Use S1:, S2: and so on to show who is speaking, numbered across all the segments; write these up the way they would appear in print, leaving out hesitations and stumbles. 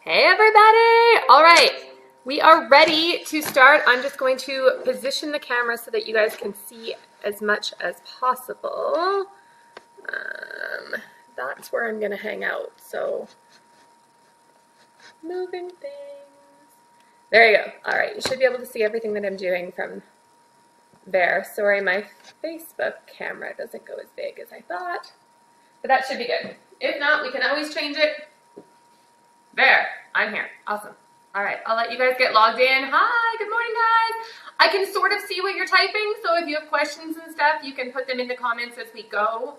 S1: Hey everybody! All right, we are ready to start. I'm just going to position the camera so that you guys can see as much as possible. That's where I'm gonna hang out, so moving things. There you go. All right, you should be able to see everything that I'm doing from there. Sorry, my Facebook camera doesn't go as big as I thought, but that should be good. If not, we can always change it. There, I'm here. Awesome. All right, I'll let you guys get logged in. Hi, good morning, guys. I can sort of see what you're typing, so if you have questions and stuff, you can put them in the comments as we go.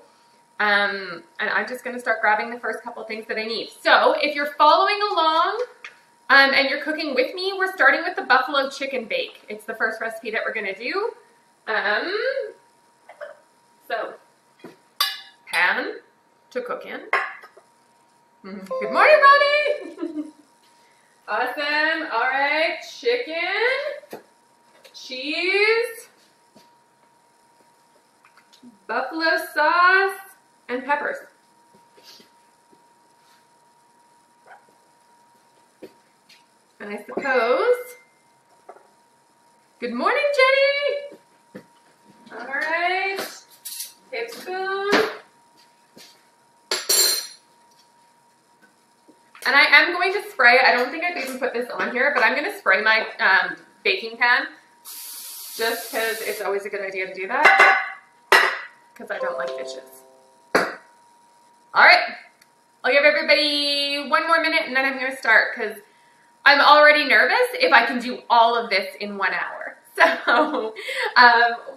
S1: And I'm just going to start grabbing the first couple things that I need. So if you're following along and you're cooking with me, we're starting with the buffalo chicken bake. It's the first recipe that we're going to do. So, pan to cook in. Good morning, Ronnie! Awesome. All right, chicken, cheese, buffalo sauce, and peppers. And I suppose, good morning, Jenny! All right, take a spoon. And I am going to spray, I don't think I've even put this on here, but I'm going to spray my baking pan just because it's always a good idea to do that because I don't like dishes. All right, I'll give everybody one more minute and then I'm going to start because I'm already nervous if I can do all of this in 1 hour. So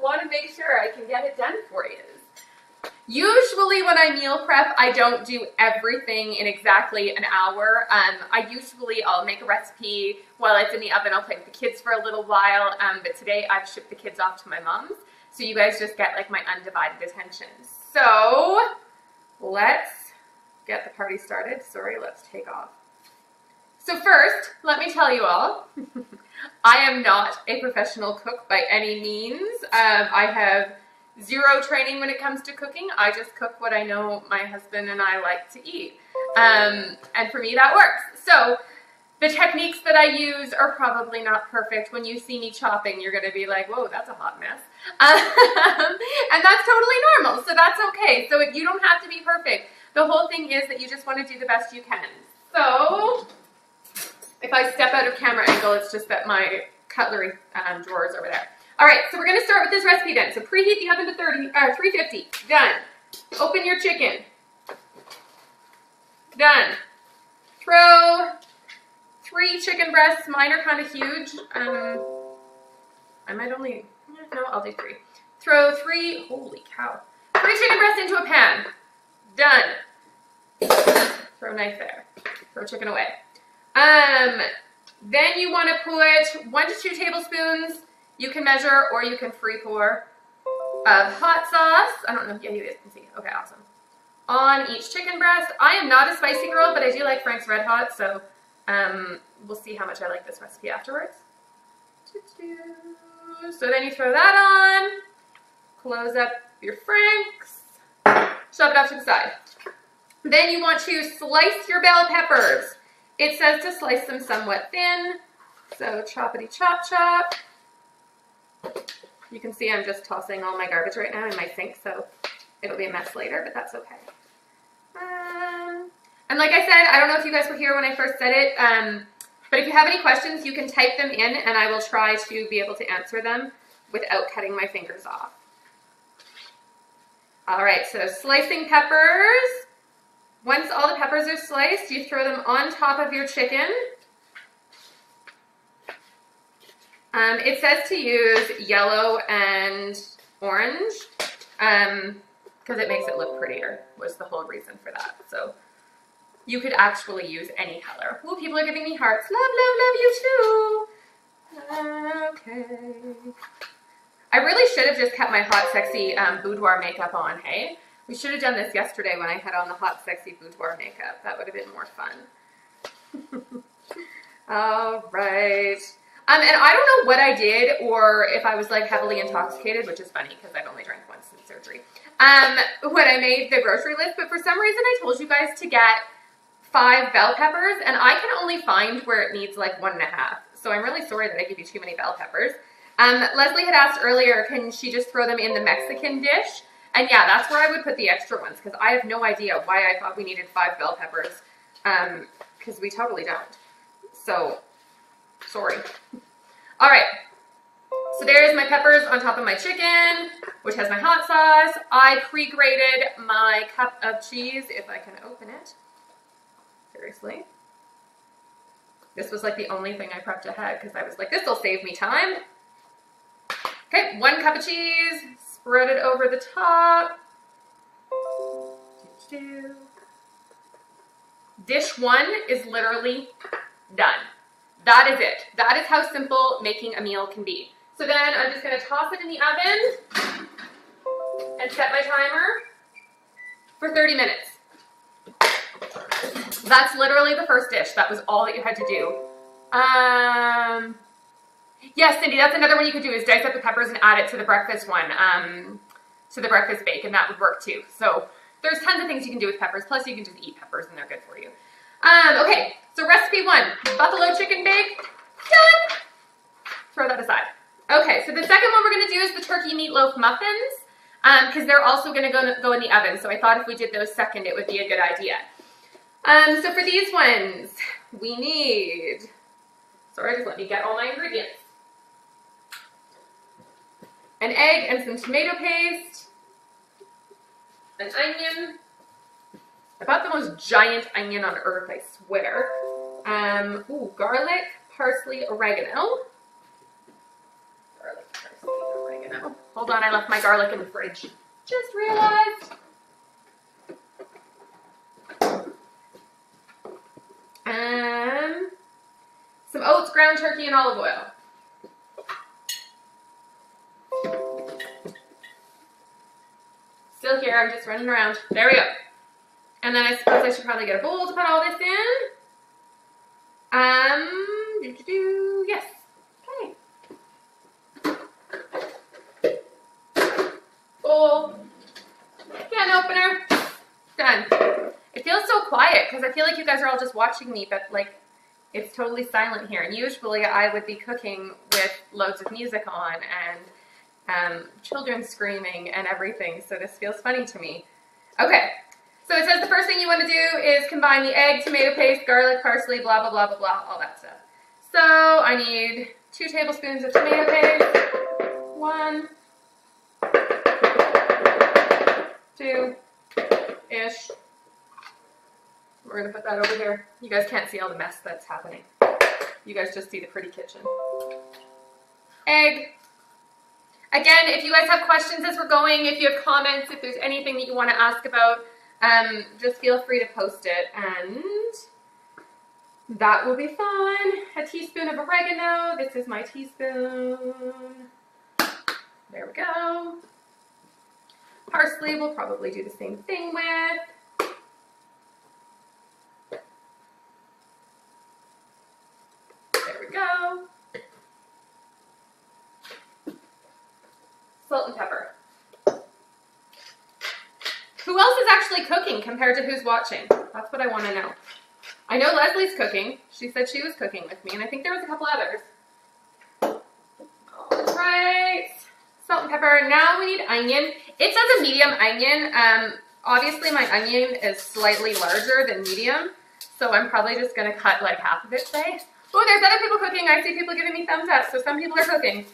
S1: want to make sure I can get it done for you. Usually when I meal prep, I don't do everything in exactly an hour. I'll make a recipe while it's in the oven. I'll play with the kids for a little while. But today I've shipped the kids off to my mom's. So you guys just get like my undivided attention. So let's get the party started. Sorry, let's take off. So first, let me tell you all, I am not a professional cook by any means. I have zero training when it comes to cooking. I just cook what I know my husband and I like to eat. And for me, that works. So the techniques that I use are probably not perfect. When you see me chopping, you're going to be like, whoa, that's a hot mess. And that's totally normal. So that's okay. So you don't have to be perfect. The whole thing is that you just want to do the best you can. So if I step out of camera angle, it's just that my cutlery drawer is over there. All right, so we're going to start with this recipe then. So preheat the oven to 350. Done. Open your chicken. Done. Throw 3 chicken breasts. Mine are kind of huge. I might only, no, I'll do 3. Throw 3, holy cow, 3 chicken breasts into a pan. Done. Throw a knife there. Throw chicken away. Then you want to put 1 to 2 tablespoons. You can measure or you can free pour of hot sauce. I don't know. Yeah, you guys can see. Okay, awesome. On each chicken breast. I am not a spicy girl, but I do like Frank's Red Hot, so we'll see how much I like this recipe afterwards. So then you throw that on. Close up your Frank's. Shove it off to the side. Then you want to slice your bell peppers. It says to slice them somewhat thin. So choppity chop chop. You can see I'm just tossing all my garbage right now in my sink, so it'll be a mess later, but that's okay. And like I said, I don't know if you guys were here when I first said it, but if you have any questions, you can type them in, and I will try to be able to answer them without cutting my fingers off. All right, so slicing peppers. Once all the peppers are sliced, you throw them on top of your chicken. It says to use yellow and orange because it makes it look prettier was the whole reason for that. So you could actually use any color. Ooh, people are giving me hearts. Love, love, love you too. Okay. I really should have just kept my hot, sexy boudoir makeup on, hey? We should have done this yesterday when I had on the hot, sexy boudoir makeup. That would have been more fun. All right. And I don't know what I did or if I was like heavily intoxicated, which is funny because I've only drank once since surgery, when I made the grocery list. But for some reason I told you guys to get 5 bell peppers, and I can only find where it needs like 1.5. So I'm really sorry that I give you too many bell peppers. Leslie had asked earlier, can she just throw them in the Mexican dish? And yeah, that's where I would put the extra ones, because I have no idea why I thought we needed 5 bell peppers, because we totally don't. So, sorry. All right. So there's my peppers on top of my chicken, which has my hot sauce. I pre-grated my cup of cheese, if I can open it. Seriously. This was like the only thing I prepped ahead because I was like, this will save me time. Okay, 1 cup of cheese, spread it over the top. Dish 1 is literally done. That is it. That is how simple making a meal can be. So then I'm just going to toss it in the oven and set my timer for 30 minutes. That's literally the first dish. That was all that you had to do. Yes, Cindy, that's another one you could do is dice up the peppers and add it to the breakfast one, to the breakfast bake, and that would work too. So there's tons of things you can do with peppers. Plus you can just eat peppers and they're good for you. Okay, so recipe 1, buffalo chicken bake, done. Throw that aside. Okay, so the second one we're going to do is the turkey meatloaf muffins, because they're also going to go in the oven. So I thought if we did those second, it would be a good idea. So for these ones, we need, sorry, just let me get all my ingredients. An egg and some tomato paste, an onion, about the most giant onion on earth, I swear. Garlic, parsley, oregano. Garlic, parsley, oregano. Hold on, I left my garlic in the fridge. Just realized. Some oats, ground turkey, and olive oil. Still here, I'm just running around. There we go. And then I suppose I should probably get a bowl to put all this in. Yes. Okay. Bowl. Can opener. Done. It feels so quiet because I feel like you guys are all just watching me, but like it's totally silent here. And usually I would be cooking with loads of music on and children screaming and everything. So this feels funny to me. Okay. So it says the first thing you want to do is combine the egg, tomato paste, garlic, parsley, blah, blah, blah, blah, blah, all that stuff. So I need 2 tablespoons of tomato paste. 1, 2-ish. We're going to put that over here. You guys can't see all the mess that's happening. You guys just see the pretty kitchen. Egg. Again, if you guys have questions as we're going, if you have comments, if there's anything that you want to ask about, just feel free to post it, and that will be fun. A teaspoon of oregano. This is my teaspoon. There we go. Parsley we'll probably do the same thing with. There we go. Salt and pepper. Who else is actually cooking compared to who's watching? That's what I want to know. I know Leslie's cooking. She said she was cooking with me, and I think there was a couple others. All right. Salt and pepper. Now we need onion. It says a medium onion. Obviously my onion is slightly larger than medium, so I'm probably just going to cut like half of it, say. Oh, there's other people cooking. I see people giving me thumbs up, so some people are cooking.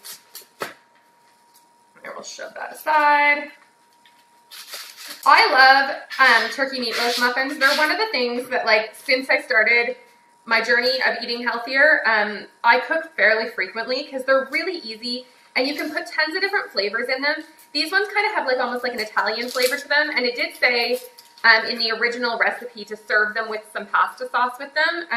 S1: Here, we'll shove that aside. I love turkey meatloaf muffins. They're one of the things that, like, since I started my journey of eating healthier, I cook fairly frequently because they're really easy and you can put tons of different flavors in them. These ones kind of have like almost like an Italian flavor to them, and it did say in the original recipe to serve them with some pasta sauce with them.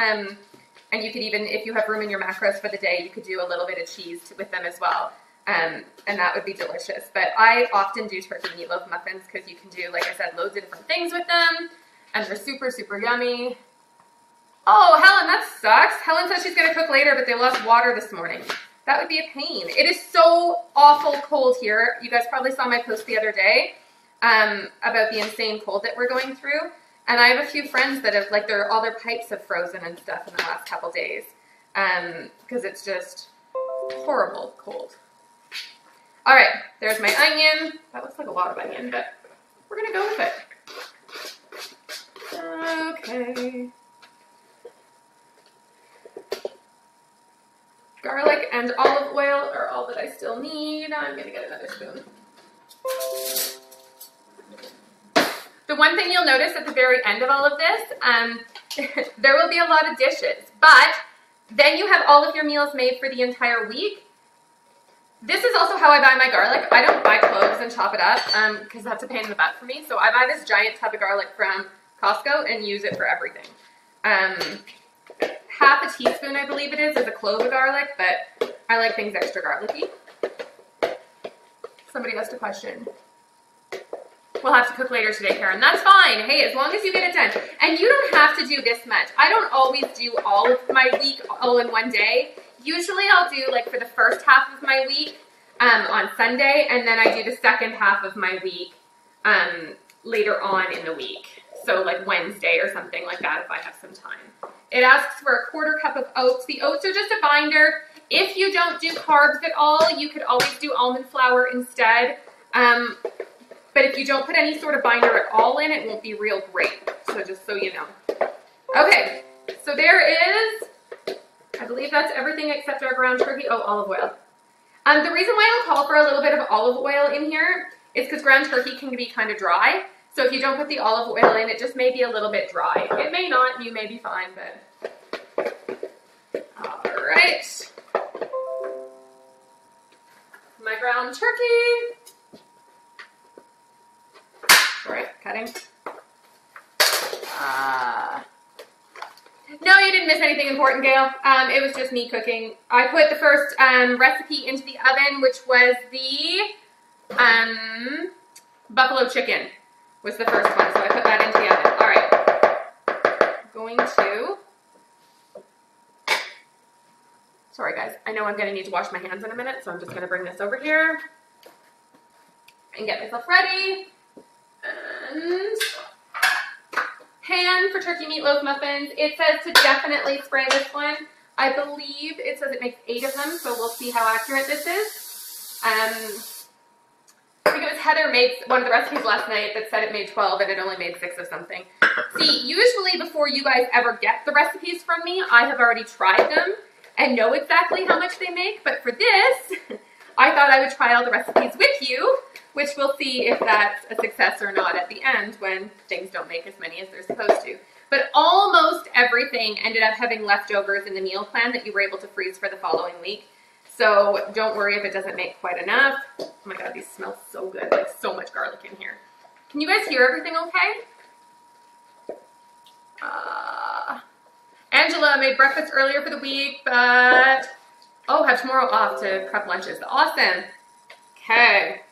S1: And you could even, if you have room in your macros for the day, you could do a little bit of cheese with them as well. And that would be delicious. But I often do turkey meatloaf muffins because you can do, like I said, loads of different things with them. And they're super, super yummy. Oh, Helen, that sucks. Helen says she's going to cook later, but they lost water this morning. That would be a pain. It is so awful cold here. You guys probably saw my post the other day about the insane cold that we're going through. And I have a few friends that have, like, all their pipes have frozen and stuff in the last couple days. Because it's just horrible cold. All right, there's my onion. That looks like a lot of onion, but we're gonna go with it. Okay. Garlic and olive oil are all that I still need. I'm gonna get another spoon. The one thing you'll notice at the very end of all of this, there will be a lot of dishes, but then you have all of your meals made for the entire week. This is also how I buy my garlic. I don't buy cloves and chop it up because that's a pain in the butt for me. So I buy this giant tub of garlic from Costco and use it for everything. Half a teaspoon, I believe it is a clove of garlic, but I like things extra garlicky. Somebody asked a question. We'll have to cook later today, Karen. That's fine. Hey, as long as you get it done. And you don't have to do this much. I don't always do all of my week all in one day. Usually I'll do, like, for the first half of my week on Sunday, and then I do the second half of my week later on in the week. So, like, Wednesday or something like that if I have some time. It asks for a 1/4 cup of oats. The oats are just a binder. If you don't do carbs at all, you could always do almond flour instead. But if you don't put any sort of binder at all in, it won't be real great. So just so you know. Okay, so there is, I believe that's everything except our ground turkey. Oh, olive oil. The reason why I'll call for a little bit of olive oil in here is because ground turkey can be kind of dry. So if you don't put the olive oil in, it just may be a little bit dry. It may not, and you may be fine, but. All right. My ground turkey. Sorry, cutting. No, you didn't miss anything important, Gail. It was just me cooking. I put the first recipe into the oven, which was the buffalo chicken was the first one. So I put that into the oven. All right. I'm going to... Sorry, guys. I know I'm going to need to wash my hands in a minute, so I'm just going to bring this over here and get myself ready. And pan for turkey meatloaf muffins. It says to definitely spray this one. I believe it says it makes 8 of them, so we'll see how accurate this is. I think it was Heather made one of the recipes last night that said it made 12 and it only made 6 of something. See, usually before you guys ever get the recipes from me, I have already tried them and know exactly how much they make. But for this, I thought I would try all the recipes with you, which we'll see if that's a success or not at the end when things don't make as many as they're supposed to. But almost everything ended up having leftovers in the meal plan that you were able to freeze for the following week. So don't worry if it doesn't make quite enough. Oh my God, these smell so good. Like so much garlic in here. Can you guys hear everything okay? Angela made breakfast earlier for the week, but have tomorrow off to prep lunches. Awesome. Okay.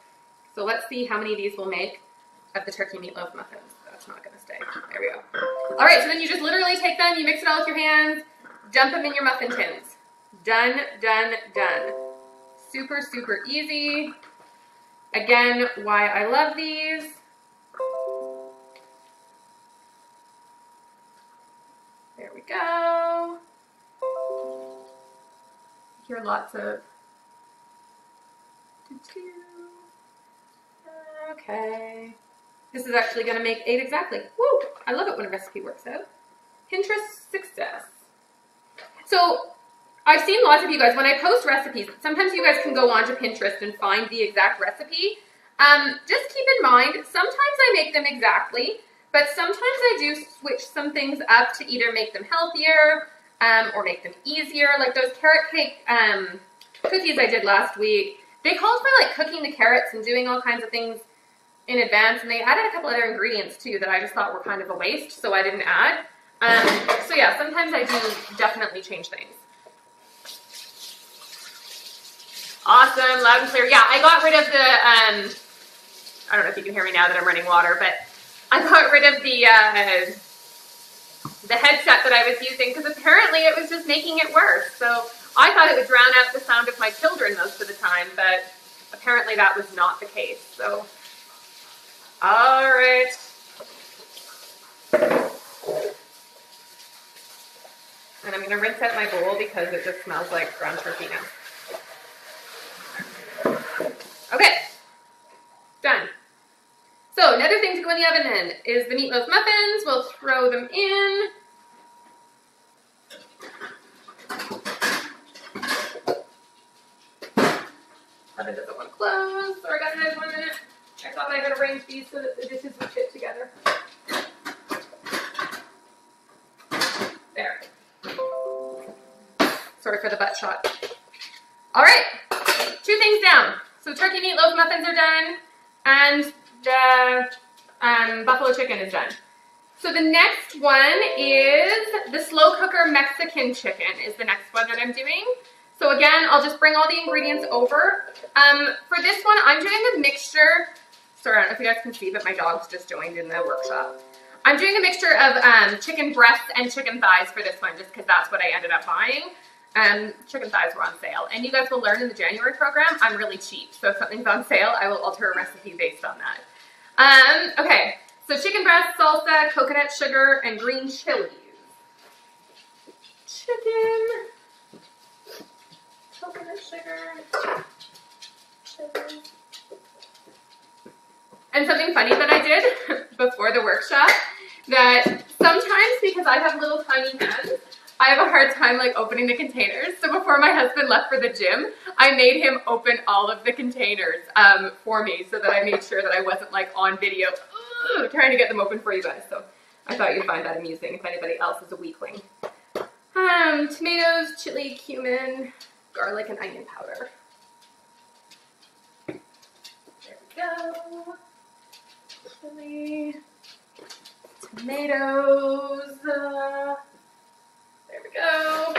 S1: So let's see how many of these we'll make of the turkey meatloaf muffins. That's not going to stay. There we go. All right, so then you just literally take them, you mix it all with your hands, dump them in your muffin tins. Done, done, done. Super, super easy. Again, why I love these. There we go. Hear lots of... Okay. This is actually going to make 8 exactly. Woo! I love it when a recipe works out. Pinterest success. So, I've seen lots of you guys, when I post recipes, sometimes you guys can go onto Pinterest and find the exact recipe. Just keep in mind, sometimes I make them exactly, but sometimes I do switch some things up to either make them healthier or make them easier. Like those carrot cake cookies I did last week, they called for like cooking the carrots and doing all kinds of things in advance, and they added a couple other ingredients too that I just thought were kind of a waste, so I didn't add. So yeah, sometimes I do definitely change things. Awesome, loud and clear. Yeah, I got rid of the, I don't know if you can hear me now that I'm running water, but I got rid of the headset that I was using because apparently it was just making it worse. So I thought it would drown out the sound of my children most of the time, but apparently that was not the case. So, all right. And I'm going to rinse out my bowl because it just smells like ground turkey now. Okay, done. So another thing to go in the oven then is the meatloaf muffins. We'll throw them in. Oven doesn't want to close. Sorry guys, 1 minute. I thought I could arrange these so that the dishes would fit together. There. Sorry for the butt shot. All right, 2 things down. So turkey meatloaf muffins are done, and the buffalo chicken is done. So the next one is the slow cooker Mexican chicken is the next one that I'm doing. So again, I'll just bring all the ingredients over. For this one, I'm doing a mixture. Sorry, I don't know if you guys can see, but my dog's just joined in the workshop. I'm doing a mixture of chicken breasts and chicken thighs for this one, just because that's what I ended up buying. Chicken thighs were on sale. And you guys will learn in the January program, I'm really cheap. So if something's on sale, I will alter a recipe based on that. Okay, so chicken breast, salsa, coconut sugar, and green chilies. Chicken, coconut sugar, chilies. And something funny that I did before the workshop, that sometimes because I have little tiny hands, I have a hard time like opening the containers. So before my husband left for the gym, I made him open all of the containers for me so that I made sure that I wasn't like on video trying to get them open for you guys. So I thought you'd find that amusing if anybody else is a weakling. Tomatoes, chili, cumin, garlic, and onion powder. There we go. Chili, tomatoes. There we go.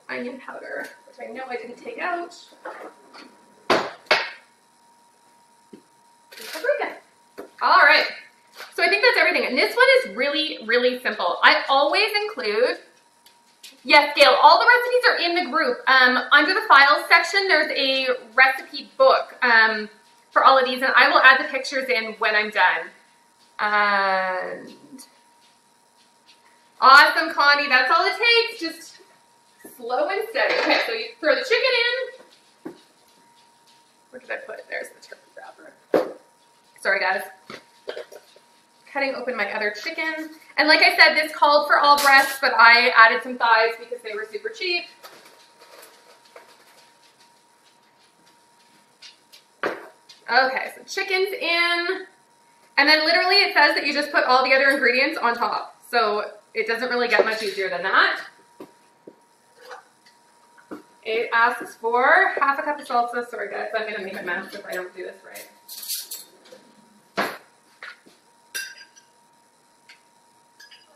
S1: Onion powder, which I know I didn't take out. Paprika. All right. So I think that's everything. And this one is really, really simple. I always include, yes, Gail, all the recipes are in the group. Under the files section, there's a recipe book for all of these, and I will add the pictures in when I'm done. And awesome, Connie. That's all it takes. Just slow and steady. Okay, so you throw the chicken in. Where did I put it? There's the turkey wrapper. Sorry, guys. Cutting open my other chicken. And like I said, this called for all breasts, but I added some thighs because they were super cheap. Okay, so chicken's in. And then literally it says that you just put all the other ingredients on top. So it doesn't really get much easier than that. It asks for half a cup of salsa. Sorry guys, I'm going to make a mess if I don't do this right.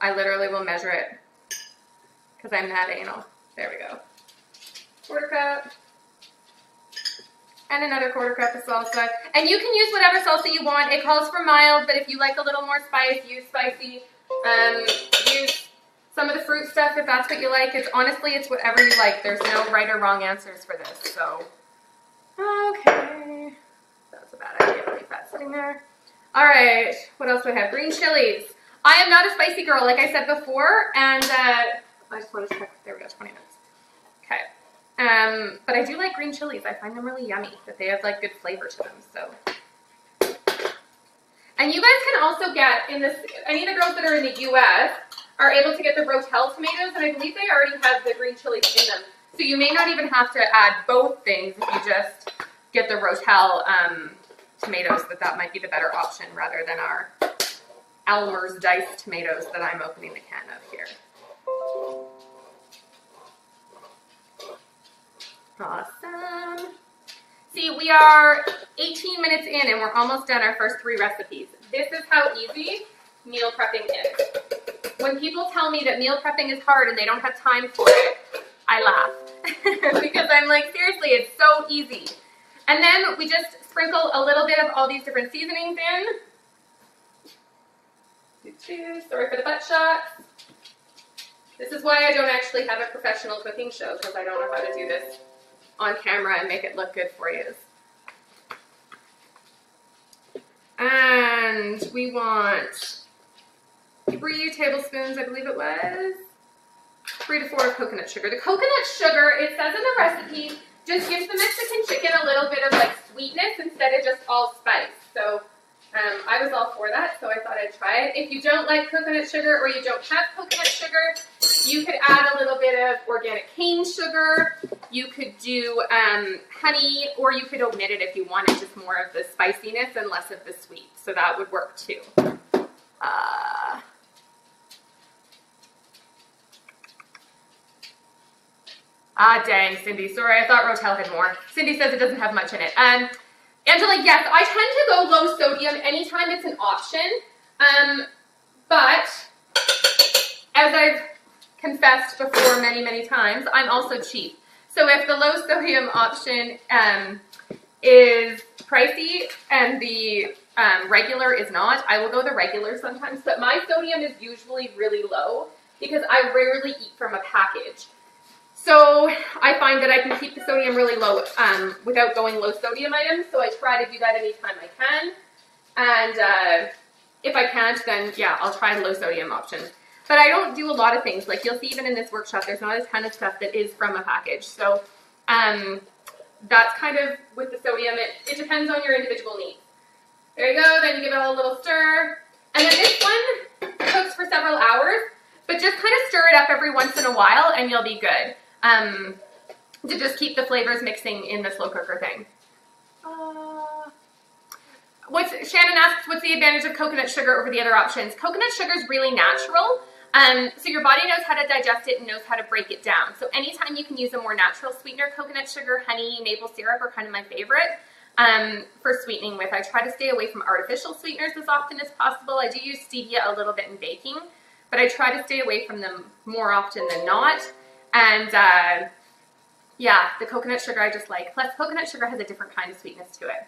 S1: I literally will measure it because I'm that anal. There we go. 1/4 cup. And another 1/4 cup of salsa. And you can use whatever salsa you want. It calls for mild, but if you like a little more spice, use spicy. Use some of the fruit stuff if that's what you like. Honestly, it's whatever you like. There's no right or wrong answers for this. So, okay. That's a bad idea. Leave that sitting there. All right. What else do I have? Green chilies. I am not a spicy girl, like I said before, and I just want to check. There we go, 20 minutes. Okay. But I do like green chilies. I find them really yummy, that they have like good flavor to them. So, and you guys can also get in this. Any of the girls that are in the U.S. are able to get the Rotel tomatoes, and I believe they already have the green chilies in them. So you may not even have to add both things if you just get the Rotel tomatoes. That might be the better option rather than our Elmer's diced tomatoes that I'm opening the can of here. Awesome. See, we are 18 minutes in and we're almost done our first 3 recipes. This is how easy meal prepping is. When people tell me that meal prepping is hard and they don't have time for it, I laugh. Because I'm like, seriously, it's so easy. And then we just sprinkle a little bit of all these different seasonings in. Sorry for the butt shot. This is why I don't actually have a professional cooking show, because I don't know how to do this on camera and make it look good for you. And we want 3 tablespoons, I believe it was. 3 to 4 of coconut sugar. The coconut sugar, it says in the recipe, just gives the Mexican chicken a little bit of like sweetness instead of just all spice. So I was all for that, so I thought I'd try it. If you don't like coconut sugar or you don't have coconut sugar, you could add a little bit of organic cane sugar. You could do honey, or you could omit it if you wanted just more of the spiciness and less of the sweet. So that would work too. Dang, Cindy. Sorry, I thought Rotel had more. Cindy says it doesn't have much in it. Angela, yes, I tend to go low sodium anytime it's an option. But as I've confessed before many, many times, I'm also cheap. So if the low sodium option is pricey and the regular is not, I will go the regular sometimes. But my sodium is usually really low because I rarely eat from a package. So I find that I can keep the sodium really low without going low sodium items. So I try to do that anytime I can. And if I can't, then yeah, I'll try the low sodium option. But I don't do a lot of things. Like you'll see even in this workshop, there's not a ton of stuff that is from a package. So that's kind of with the sodium. It depends on your individual needs. There you go. Then you give it a little stir. And then this one cooks for several hours. But just kind of stir it up every once in a while and you'll be good. To just keep the flavors mixing in the slow cooker thing. Shannon asks, what's the advantage of coconut sugar over the other options? Coconut sugar is really natural. So your body knows how to digest it and knows how to break it down. So anytime you can use a more natural sweetener, coconut sugar, honey, maple syrup are kind of my favorite for sweetening with. I try to stay away from artificial sweeteners as often as possible. I do use stevia a little bit in baking, but I try to stay away from them more often than not. And yeah, the coconut sugar I just like. Plus, coconut sugar has a different kind of sweetness to it.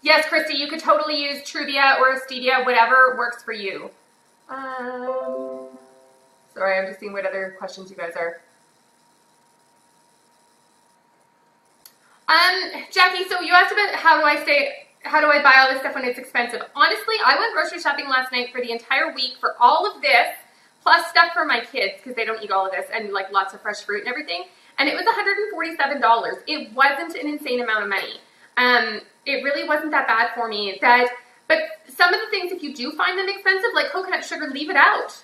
S1: Yes, Christy, you could totally use Truvia or stevia, whatever works for you. Sorry, I'm just seeing what other questions you guys are. Jackie, so you asked about how do I buy all this stuff when it's expensive? Honestly, I went grocery shopping last night for the entire week for all of this, plus stuff for my kids because they don't eat all of this, and like lots of fresh fruit and everything. And it was $147. It wasn't an insane amount of money. It really wasn't that bad for me. But some of the things, if you do find them expensive, like coconut sugar, leave it out.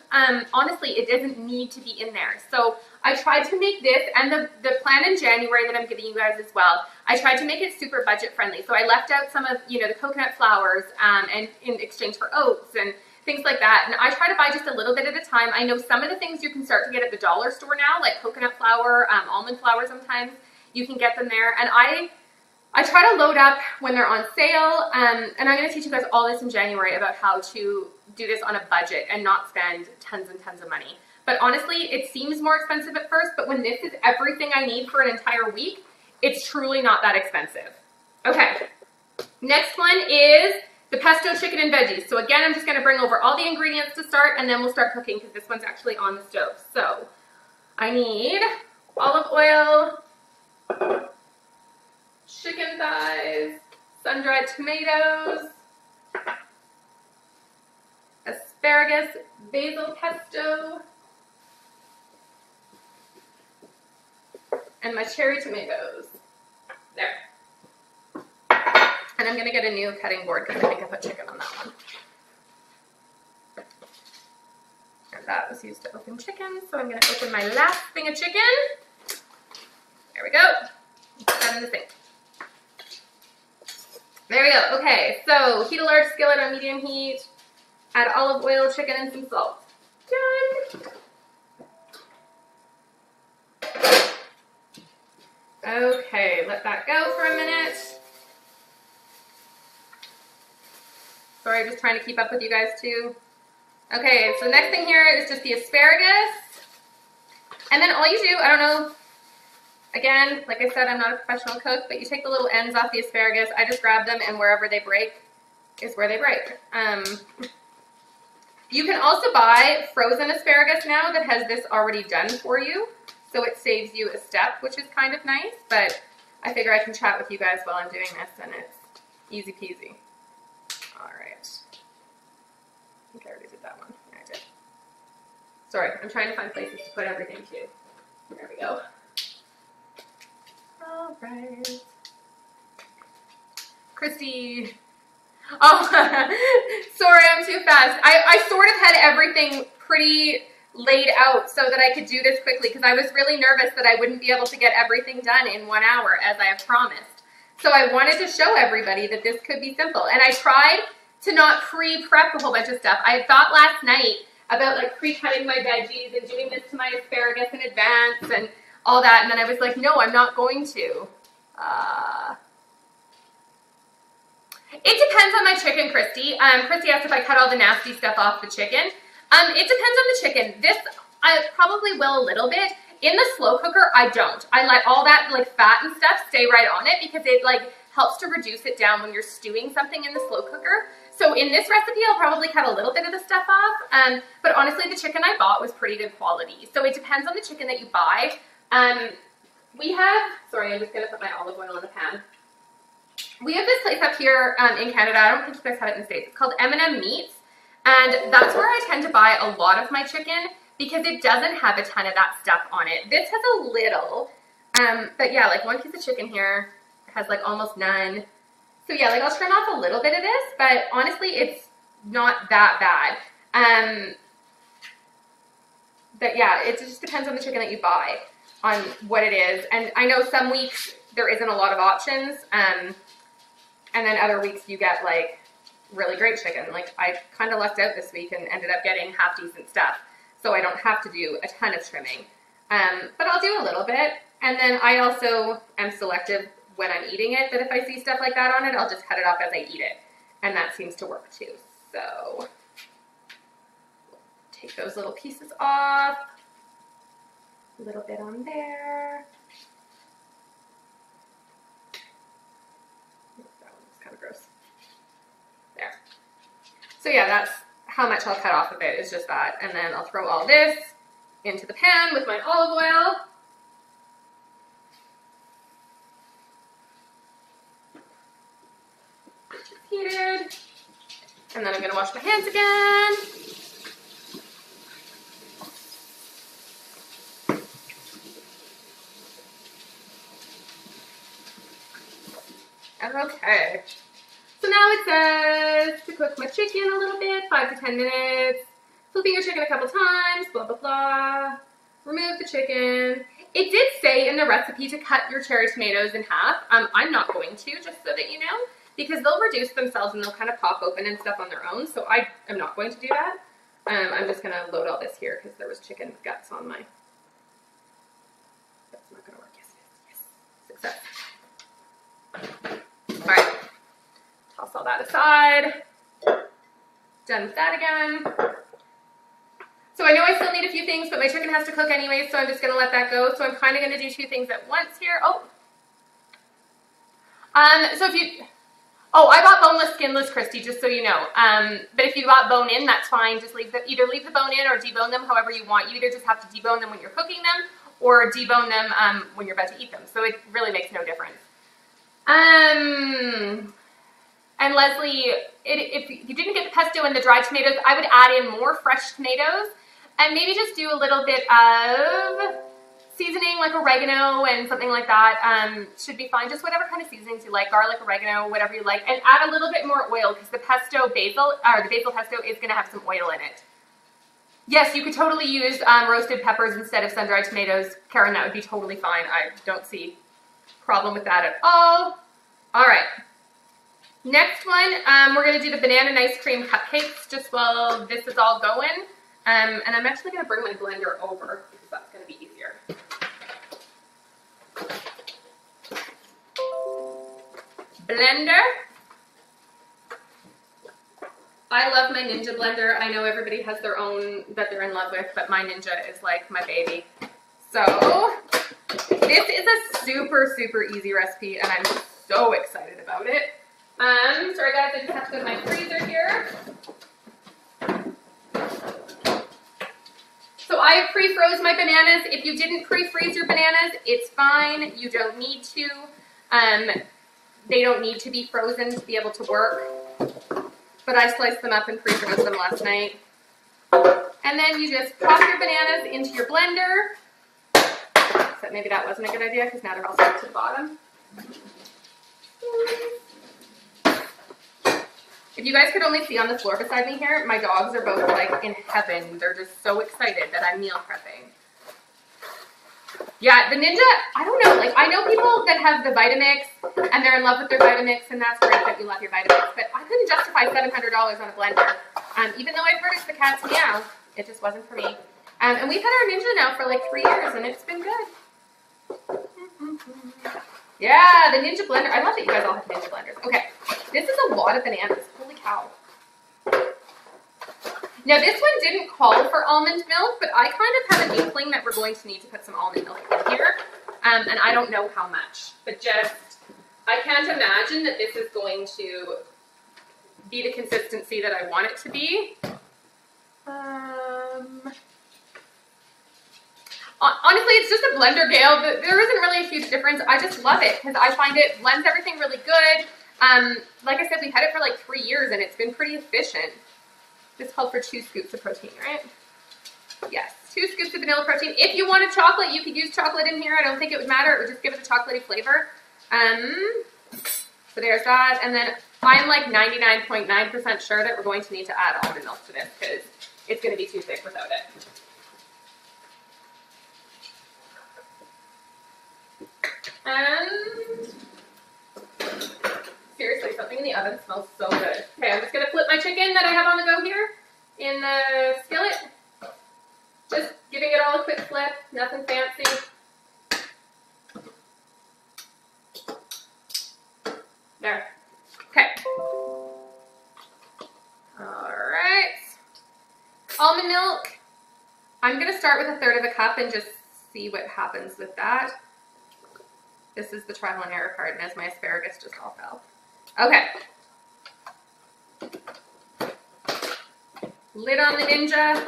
S1: Honestly, it doesn't need to be in there. So I tried to make this, and the plan in January that I'm giving you guys as well, I tried to make it super budget friendly. So I left out some of, the coconut flours and in exchange for oats and things like that. And I try to buy just a little bit at a time. I know some of the things you can start to get at the dollar store now, like coconut flour, almond flour sometimes. You can get them there. And I try to load up when they're on sale. And I'm going to teach you guys all this in January about how to do this on a budget and not spend tons and tons of money. But honestly, it seems more expensive at first, but when this is everything I need for an entire week, it's truly not that expensive. Okay, next one is the pesto chicken and veggies. So again, I'm just going to bring over all the ingredients to start, and then we'll start cooking because this one's actually on the stove. So I need olive oil, chicken thighs, sun-dried tomatoes, asparagus, basil pesto, and my cherry tomatoes. There. And I'm going to get a new cutting board because I think I put chicken on that one. And that was used to open chicken, so I'm going to open my last thing of chicken. There we go. Put that in the sink. There we go. Okay, so heat a large skillet on medium heat. Add olive oil, chicken, and some salt. Done. Okay, let that go for a minute. Sorry, just trying to keep up with you guys too. Okay, so the next thing here is just the asparagus. And then all you do, I don't know, again, like I said, I'm not a professional cook, but you take the little ends off the asparagus. I just grab them, and wherever they break is where they break. You can also buy frozen asparagus now that has this already done for you. So it saves you a step, which is kind of nice, but I figure I can chat with you guys while I'm doing this, and it's easy peasy. All right. I think I Sorry, I'm trying to find places to put everything too. There we go. All right. Christy. Oh, sorry, I'm too fast. I sort of had everything pretty laid out so that I could do this quickly because I was really nervous that I wouldn't be able to get everything done in 1 hour as I have promised. So I wanted to show everybody that this could be simple. And I tried to not pre-prep a whole bunch of stuff. I thought last night about like pre-cutting my veggies and doing this to my asparagus in advance and all that. And then I was like, no, I'm not going to. It depends on my chicken, Christy. Christy asked if I cut all the nasty stuff off the chicken. It depends on the chicken. This, I probably will a little bit. In the slow cooker, I don't. I let all that like fat and stuff stay right on it because it like helps to reduce it down when you're stewing something in the slow cooker. So in this recipe, I'll probably cut a little bit of the stuff off. But honestly, the chicken I bought was pretty good quality. So it depends on the chicken that you buy. We have, sorry, I'm just gonna put my olive oil in the pan. We have this place up here in Canada. I don't think you guys have it in the States. It's called M&M Meats. And that's where I tend to buy a lot of my chicken because it doesn't have a ton of that stuff on it. This has a little, but yeah, like one piece of chicken here has like almost none. So yeah, like I'll trim off a little bit of this, but honestly, it's not that bad. But yeah, it just depends on the chicken that you buy, on what it is. And I know some weeks there isn't a lot of options, and then other weeks you get like really great chicken. Like I kind of lucked out this week and ended up getting half decent stuff. So I don't have to do a ton of trimming. But I'll do a little bit. And then I also am selective when I'm eating it, that if I see stuff like that on it, I'll just cut it off as I eat it. And that seems to work too. So take those little pieces off. A little bit on there. That one's kind of gross. There. So yeah, that's how much I'll cut off of it, is just that. And then I'll throw all this into the pan with my olive oil. Which is heated. And then I'm gonna wash my hands again. Okay. So now it says to cook my chicken a little bit, 5 to 10 minutes. Flipping your chicken a couple times, blah, blah, blah. Remove the chicken. It did say in the recipe to cut your cherry tomatoes in half. I'm not going to, just so that you know, because they'll reduce themselves and they'll kind of pop open and stuff on their own. So I am not going to do that. I'm just going to load all this here because there was chicken guts on my... That's not going to work. Yes, yes, yes. Success. All right. Toss all that aside. Done with that again. So I know I still need a few things, but my chicken has to cook anyway, so I'm just going to let that go. So I'm kind of going to do 2 things at once here. Oh. So if you... Oh, I bought boneless, skinless, Christy, just so you know. But if you bought bone in, that's fine. Just either leave the bone in or debone them however you want. You either just have to debone them when you're cooking them or debone them when you're about to eat them. So it really makes no difference. And Leslie, if you didn't get the pesto and the dried tomatoes, I would add in more fresh tomatoes and maybe just do a little bit of seasoning like oregano and something like that. Should be fine. Just whatever kind of seasonings you like, garlic, oregano, whatever you like, and add a little bit more oil because the pesto basil, or the basil pesto is going to have some oil in it. Yes, you could totally use roasted peppers instead of sun-dried tomatoes. Karen, that would be totally fine. I don't see a problem with that at all. All right. Next one, we're going to do the banana and ice cream cupcakes just while this is all going. And I'm actually going to bring my blender over because that's going to be easier. Blender. I love my Ninja blender. I know everybody has their own that they're in love with, but my Ninja is like my baby. So this is a super, super easy recipe, and I'm so excited about it. Sorry guys, I just have to go to my freezer here. So I pre-froze my bananas. If you didn't pre-freeze your bananas, it's fine. You don't need to. They don't need to be frozen to be able to work. But I sliced them up and pre-froze them last night. And And then you just pop your bananas into your blender. Except maybe that wasn't a good idea because now they're all stuck to the bottom. If you guys could only see on the floor beside me here, my dogs are both like in heaven. They're just so excited that I'm meal prepping. Yeah, the Ninja, I don't know, like I know people that have the Vitamix and they're in love with their Vitamix, and that's great that you love your Vitamix, but I couldn't justify $700 on a blender. Even though I've heard it's the cat's meow, it just wasn't for me. And we've had our Ninja now for like 3 years and it's been good. Yeah, the Ninja blender. I love that you guys all have Ninja blenders. Okay, this is a lot of bananas. Holy cow. Now this one didn't call for almond milk, but I kind of have an inkling that we're going to need to put some almond milk in here. And I don't know how much, but just, I can't imagine that this is going to be the consistency that I want it to be. Honestly, it's just a blender, Gail. There isn't really a huge difference. I just love it because I find it blends everything really good. Like I said, we've had it for like 3 years and it's been pretty efficient. This called for 2 scoops of protein, right? Yes, 2 scoops of vanilla protein. If you wanted chocolate, you could use chocolate in here. I don't think it would matter. It would just give it a chocolatey flavor. So there's that. And then I'm like 99.9% sure that we're going to need to add almond milk to this because it's going to be too thick without it. And seriously, something in the oven smells so good. Okay, I'm just going to flip my chicken that I have on the go here in the skillet. Just giving it all a quick flip, nothing fancy. There. Okay. Alright. Almond milk. I'm going to start with 1/3 of a cup and just see what happens with that. This is the trial and error part, and as my asparagus just all fell. Okay. Lid on the Ninja.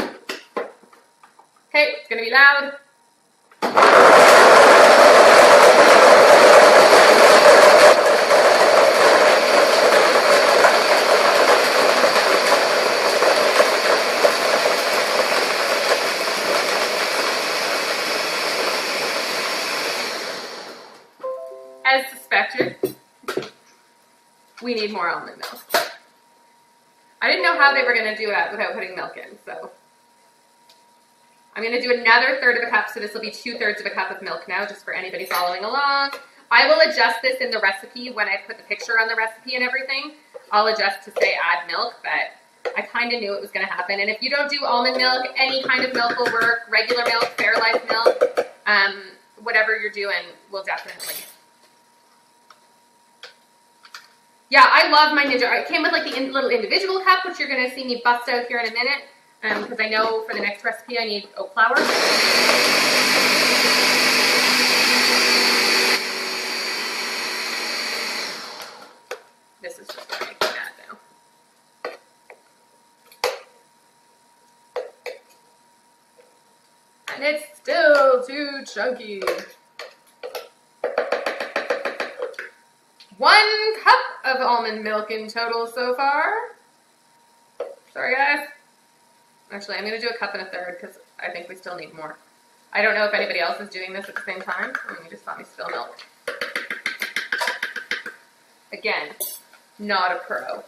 S1: Okay, it's gonna be loud. As suspected, we need more almond milk. I didn't know how they were going to do that without putting milk in, so I'm going to do another 1/3 of a cup, so this will be 2/3 of a cup of milk now, just for anybody following along. I will adjust this in the recipe when I put the picture on the recipe and everything. I'll adjust to say add milk, but I kind of knew it was going to happen. And if you don't do almond milk, any kind of milk will work. Regular milk, Fairlife milk, whatever you're doing will definitely. Yeah, I love my Ninja. It came with like the little individual cup, which you're going to see me bust out here in a minute, because I know for the next recipe I need oat flour. This is just what I'm making that now. And it's still too chunky. 1 cup of almond milk in total so far. Sorry, guys. Actually, I'm going to do 1 1/3 because I think we still need more. I don't know if anybody else is doing this at the same time. You just saw me spill milk. Again, not a pro.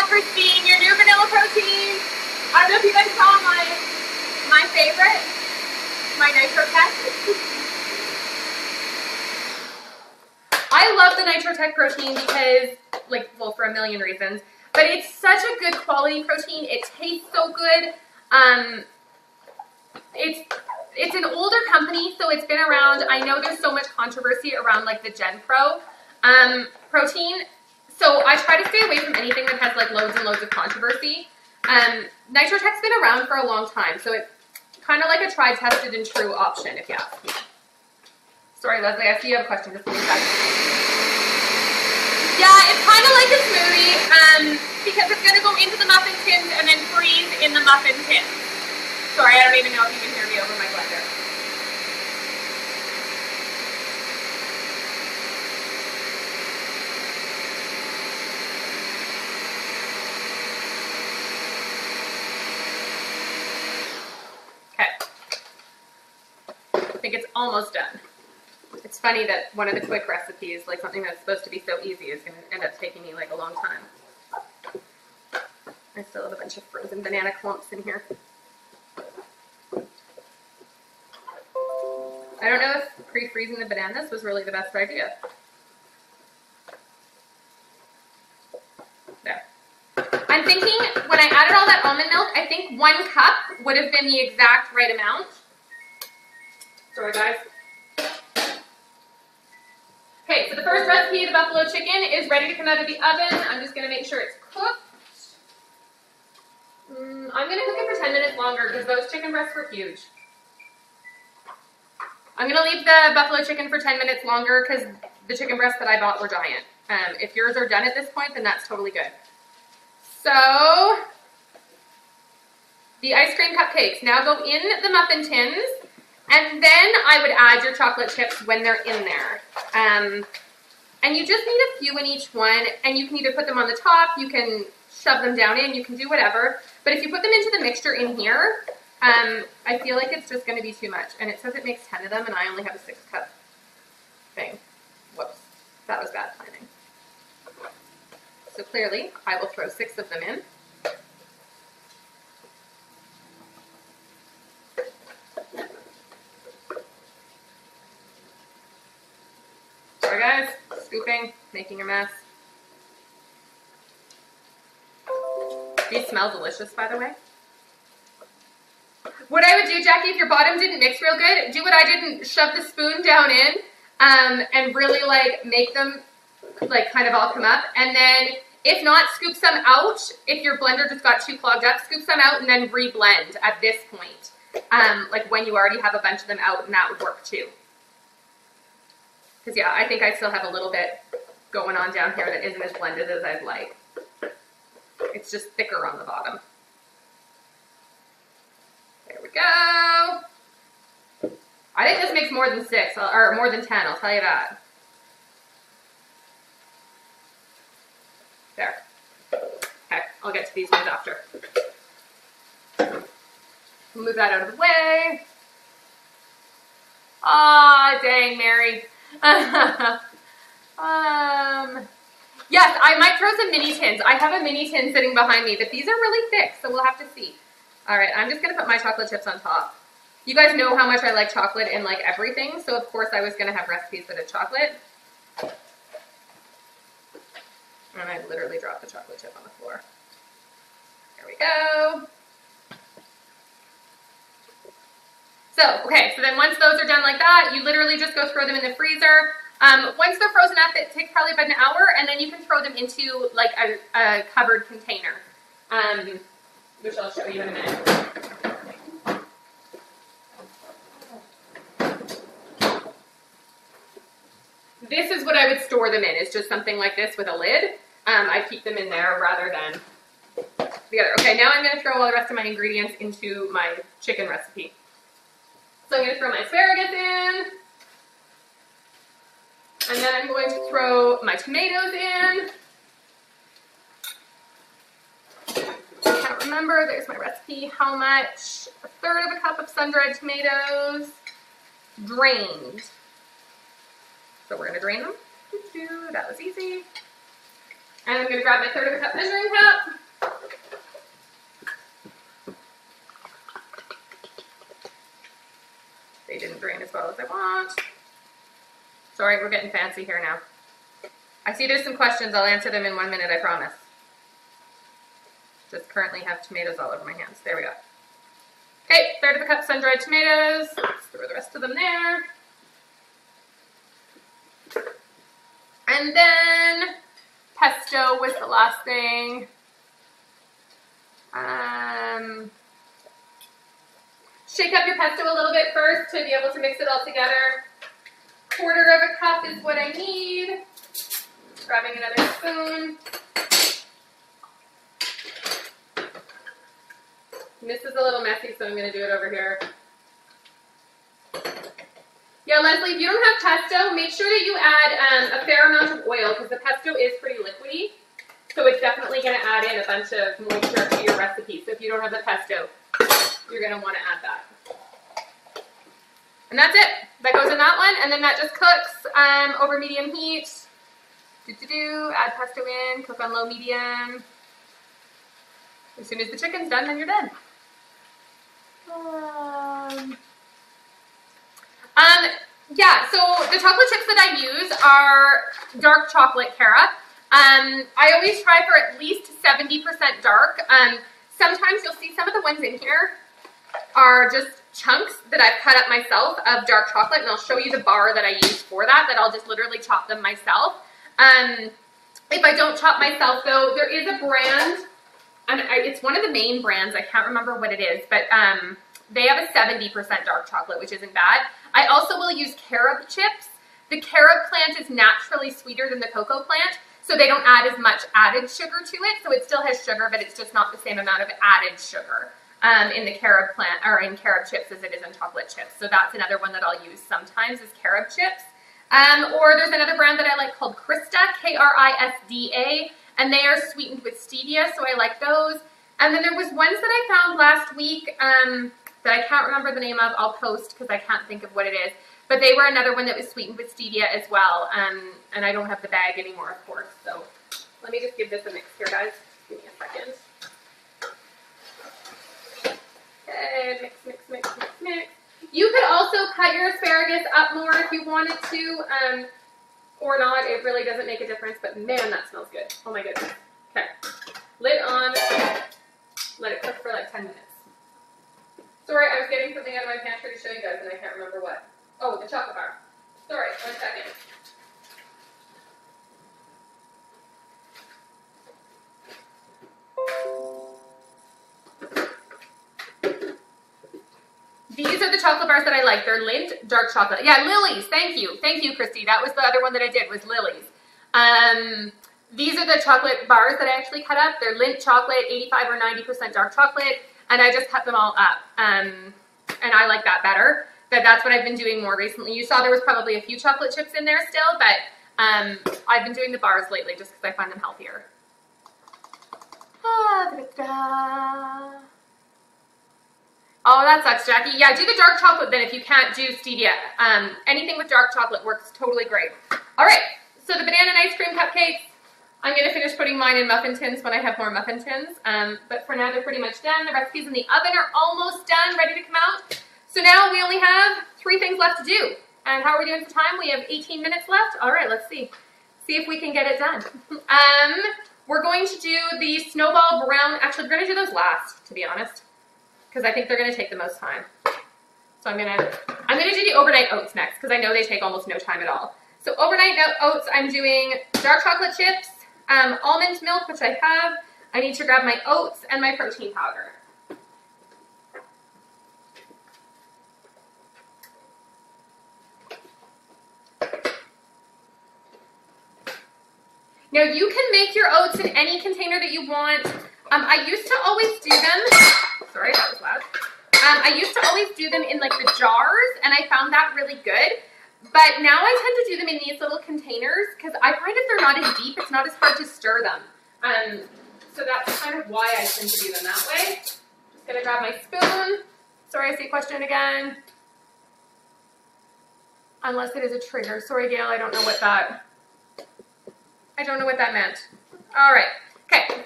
S1: Christine, your new vanilla protein. I don't know if you guys saw my favorite, my Nitro Tech. I love the Nitro Tech protein because, like, well, for a million reasons, but it's such a good quality protein. It tastes so good. It's an older company, so it's been around. I know there's so much controversy around like the Gen Pro protein. So I try to stay away from anything that has like loads and loads of controversy. Nitro Tech's been around for a long time, so it kind of like a tried, tested, and true option, if you ask me. Sorry, Leslie, I see you have a question. Just give me a second. Yeah, it's kind of like a smoothie because it's going to go into the muffin tins and then freeze in the muffin tin. Sorry, I don't even know if you can hear me over my blender. Okay. I think it's almost done. It's funny that one of the quick recipes, like something that's supposed to be so easy, is going to end up taking me like a long time. I still have a bunch of frozen banana clumps in here. I don't know if pre-freezing the bananas was really the best idea. There. I'm thinking when I added all that almond milk, I think 1 cup would have been the exact right amount. Sorry, guys. Okay, so the first recipe of the buffalo chicken is ready to come out of the oven. I'm just going to make sure it's cooked. I'm going to cook it for 10 minutes longer because those chicken breasts were huge. I'm going to leave the buffalo chicken for 10 minutes longer because the chicken breasts that I bought were giant. If yours are done at this point, then that's totally good. So, the ice cream cupcakes now go in the muffin tins. And then I would add your chocolate chips when they're in there. And you just need a few in each one, and you can either put them on the top, you can shove them down in, you can do whatever. But if you put them into the mixture in here, I feel like it's just going to be too much. And it says it makes 10 of them, and I only have a 6-cup thing. Whoops, that was bad planning. So clearly, I will throw 6 of them in. Sorry guys, scooping, making a mess. These smell delicious, by the way. What I would do, Jackie, if your bottom didn't mix real good, do what I did and shove the spoon down in and really like make them like kind of all come up. And then if not, scoop some out. If your blender just got too clogged up, scoop some out and then re-blend at this point. Like when you already have a bunch of them out, and that would work too. Because yeah, I think I still have a little bit going on down here that isn't as blended as I'd like. It's just thicker on the bottom. There we go. I think this makes more than 6, or more than 10, I'll tell you that. There. Okay, I'll get to these ones after. Move that out of the way. Aw, dang, Mary. Yes, I might throw some mini tins. I have a mini tin sitting behind me, but these are really thick, so we'll have to see. All right, I'm just going to put my chocolate chips on top. You guys know how much I like chocolate in like everything, so of course I was going to have recipes for the chocolate. And I literally dropped the chocolate chip on the floor. There we go. So, okay, so then once those are done like that, you literally just go throw them in the freezer. Once they're frozen up, it takes probably about an hour, and then you can throw them into like a covered container, which I'll show you in a minute. This is what I would store them in, is just something like this with a lid. I keep them in there rather than the other. Okay, now I'm going to throw all the rest of my ingredients into my chicken recipe. So I'm going to throw my asparagus in. And then I'm going to throw my tomatoes in. I can't remember, there's my recipe, how much. 1/3 cup of sun-dried tomatoes, drained. So we're going to drain them. That was easy. And I'm going to grab my 1/3 cup measuring cup. They didn't drain as well as I want. Sorry, we're getting fancy here now. I see there's some questions. I'll answer them in 1 minute, I promise. Just currently have tomatoes all over my hands. There we go. Okay, 1/3 cup sun-dried tomatoes. Let's throw the rest of them there. And then pesto was the last Shake up your pesto a little bit first to be able to mix it all together. 1/4 of a cup is what I need. Grabbing another spoon. And this is a little messy, so I'm going to do it over here. Yeah, Leslie, if you don't have pesto, make sure that you add a fair amount of oil because the pesto is pretty liquidy. So it's definitely going to add in a bunch of moisture to your recipe. So if you don't have the pesto, you're going to want to add that. And that's it. That goes in that one. And then that just cooks over medium heat. Add pesto in. Cook on low medium. As soon as the chicken's done, then you're done. Yeah, so the chocolate chips that I use are dark chocolate carob. I always try for at least 70% dark. Sometimes you'll see some of the ones in here are just chunks that I've cut up myself of dark chocolate, and I'll show you the bar that I use for that I'll just literally chop them myself. If I don't chop myself though, there is a brand, and it's one of the main brands, I can't remember what it is, but they have a 70% dark chocolate, which isn't bad. I also will use carob chips. The carob plant is naturally sweeter than the cocoa plant, so they don't add as much added sugar to it. So it still has sugar, but it's just not the same amount of added sugar in the carob plant or in carob chips as it is in chocolate chips. So that's another one that I'll use sometimes is carob chips. Or there's another brand that I like called Krista, K-R-I-S-D-A, and they are sweetened with stevia, so I like those. And then there was ones that I found last week that I can't remember the name of. I'll post because I can't think of what it is. But they were another one that was sweetened with stevia as well. And I don't have the bag anymore, of course. So let me just give this a mix here, guys. Give me a second. Okay, mix, mix, mix, mix, mix. You could also cut your asparagus up more if you wanted to, or not. It really doesn't make a difference. But man, that smells good. Oh my goodness. Okay. Lid on. Let it cook for like 10 minutes. Sorry, I was getting something out of my pantry to show you guys, and I can't remember what. Oh, the chocolate bar. Sorry, 1 second. These are the chocolate bars that I like. They're Lindt dark chocolate. Yeah, Lily's. Thank you. Thank you, Christy. That was the other one that I did, was Lily's. These are the chocolate bars that I actually cut up. They're Lindt chocolate, 85 or 90% dark chocolate, and I just cut them all up. And I like that better. That's what I've been doing more recently. You saw there was probably a few chocolate chips in there still, but I've been doing the bars lately just because I find them healthier. Oh, that sucks, Jackie. Yeah, do the dark chocolate then if you can't do stevia. Anything with dark chocolate works totally great. All right, so the banana and ice cream cupcakes, I'm going to finish putting mine in muffin tins when I have more muffin tins. But for now, they're pretty much done. The recipes in the oven are almost done, ready to come out. So now we only have 3 things left to do. And how are we doing for time? We have 18 minutes left. All right, let's see. See if we can get it done. We're going to do the Snowball brown. Actually, we're going to do those last, to be honest, because I think they're going to take the most time. So I'm going to do the overnight oats next, because I know they take almost no time at all. So overnight oats, I'm doing dark chocolate chips, almond milk, which I have. I need to grab my oats and my protein powder. Now you can make your oats in any container that you want. I used to always do them, sorry, that was loud. I used to always do them in like the jars, and I found that really good. But now I tend to do them in these little containers because I find if they're not as deep, it's not as hard to stir them. So that's kind of why I tend to do them that way. Just gonna grab my spoon. Sorry, I see a question again. Unless it is a trigger. Sorry, Gail, I don't know what that meant. All right, okay.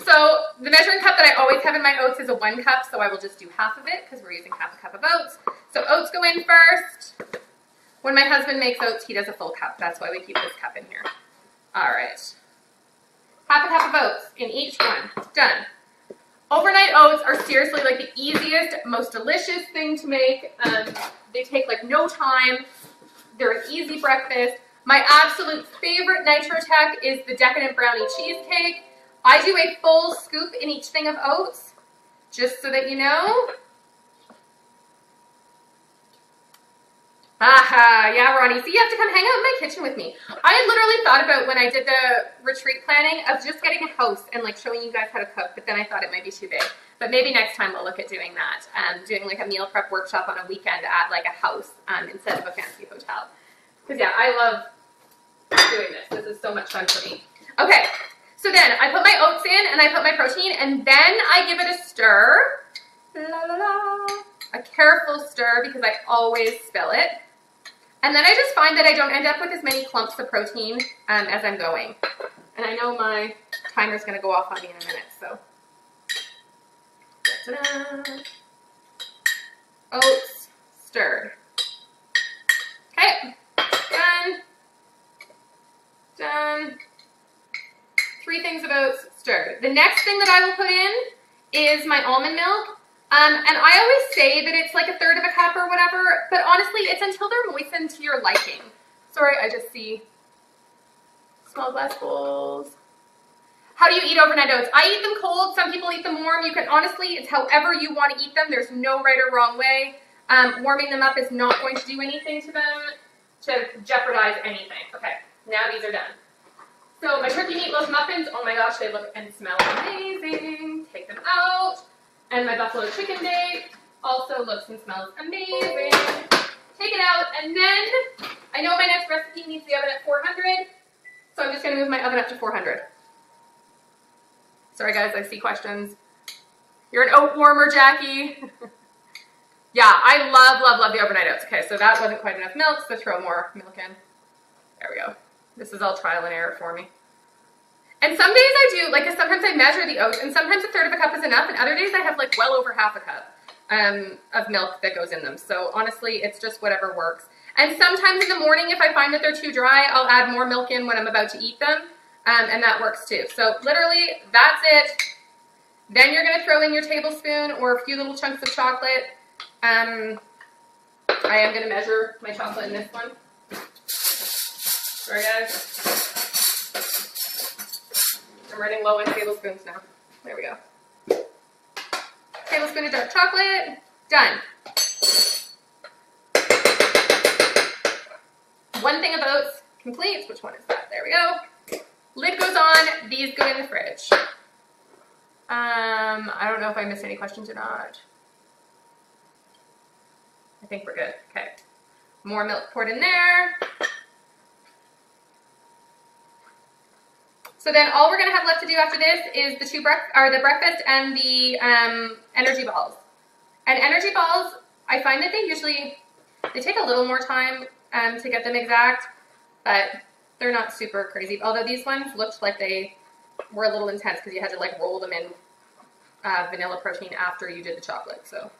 S1: So the measuring cup that I always have in my oats is a 1 cup, so I will just do half of it because we're using half a cup of oats. So oats go in first. When my husband makes oats, he does a full cup. That's why we keep this cup in here. All right. Half a cup of oats in each one. Done. Overnight oats are seriously like the easiest, most delicious thing to make. They take like no time. They're an easy breakfast. My absolute favorite Nitro Tech is the Decadent Brownie Cheesecake. I do a full scoop in each thing of oats, just so that you know. Aha, yeah, Ronnie. So you have to come hang out in my kitchen with me. I had literally thought about when I did the retreat planning of just getting a house and like showing you guys how to cook, but then I thought it might be too big. But maybe next time we'll look at doing that. Doing like a meal prep workshop on a weekend at like a house instead of a fancy hotel. Because yeah, I love doing this. This is so much fun for me. Okay, so then I put my oats in and I put my protein and then I give it a stir. La la la. A careful stir because I always spill it. And then I just find that I don't end up with as many clumps of protein as I'm going. And I know my timer's going to go off on me in a minute, so. Ta-da. Oats stirred. Okay, done. Done. 3 things of oats stirred. The next thing that I will put in is my almond milk. And I always say that it's like 1/3 of a cup or whatever, but honestly, it's until they're moistened to your liking. Sorry, I just see small glass bowls. How do you eat overnight oats? I eat them cold. Some people eat them warm. You can honestly, it's however you want to eat them. There's no right or wrong way. Warming them up is not going to do anything to them to jeopardize anything. Okay, now these are done. So my turkey meatloaf muffins, oh my gosh, they look and smell amazing. Take them out. And my buffalo chicken bake also looks and smells amazing. Take it out, and then I know my next recipe needs the oven at 400, so I'm just going to move my oven up to 400. Sorry guys, I see questions. You're an oat warmer, Jackie. Yeah, I love the overnight oats. Okay, so that wasn't quite enough milk, so throw more milk in. There we go. This is all trial and error for me. And some days I do, like sometimes I measure the oats, and sometimes 1/3 of a cup is enough, and other days I have like well over half a cup of milk that goes in them. So honestly, it's just whatever works. And sometimes in the morning, if I find that they're too dry, I'll add more milk in when I'm about to eat them, and that works too. So literally, that's it. Then you're going to throw in your tablespoon or a few little chunks of chocolate. I am going to measure my chocolate in this one. Sorry guys. I'm running low on tablespoons now. There we go. Tablespoon of dark chocolate. Done. 1 thing of oats complete. Which one is that? There we go. Lid goes on. These go in the fridge. I don't know if I missed any questions or not. I think we're good. Okay. More milk poured in there. So then all we're going to have left to do after this is the breakfast and the energy balls. And energy balls, I find that they take a little more time to get them exact, but they're not super crazy. Although these ones looked like they were a little intense because you had to like roll them in vanilla protein after you did the chocolate. So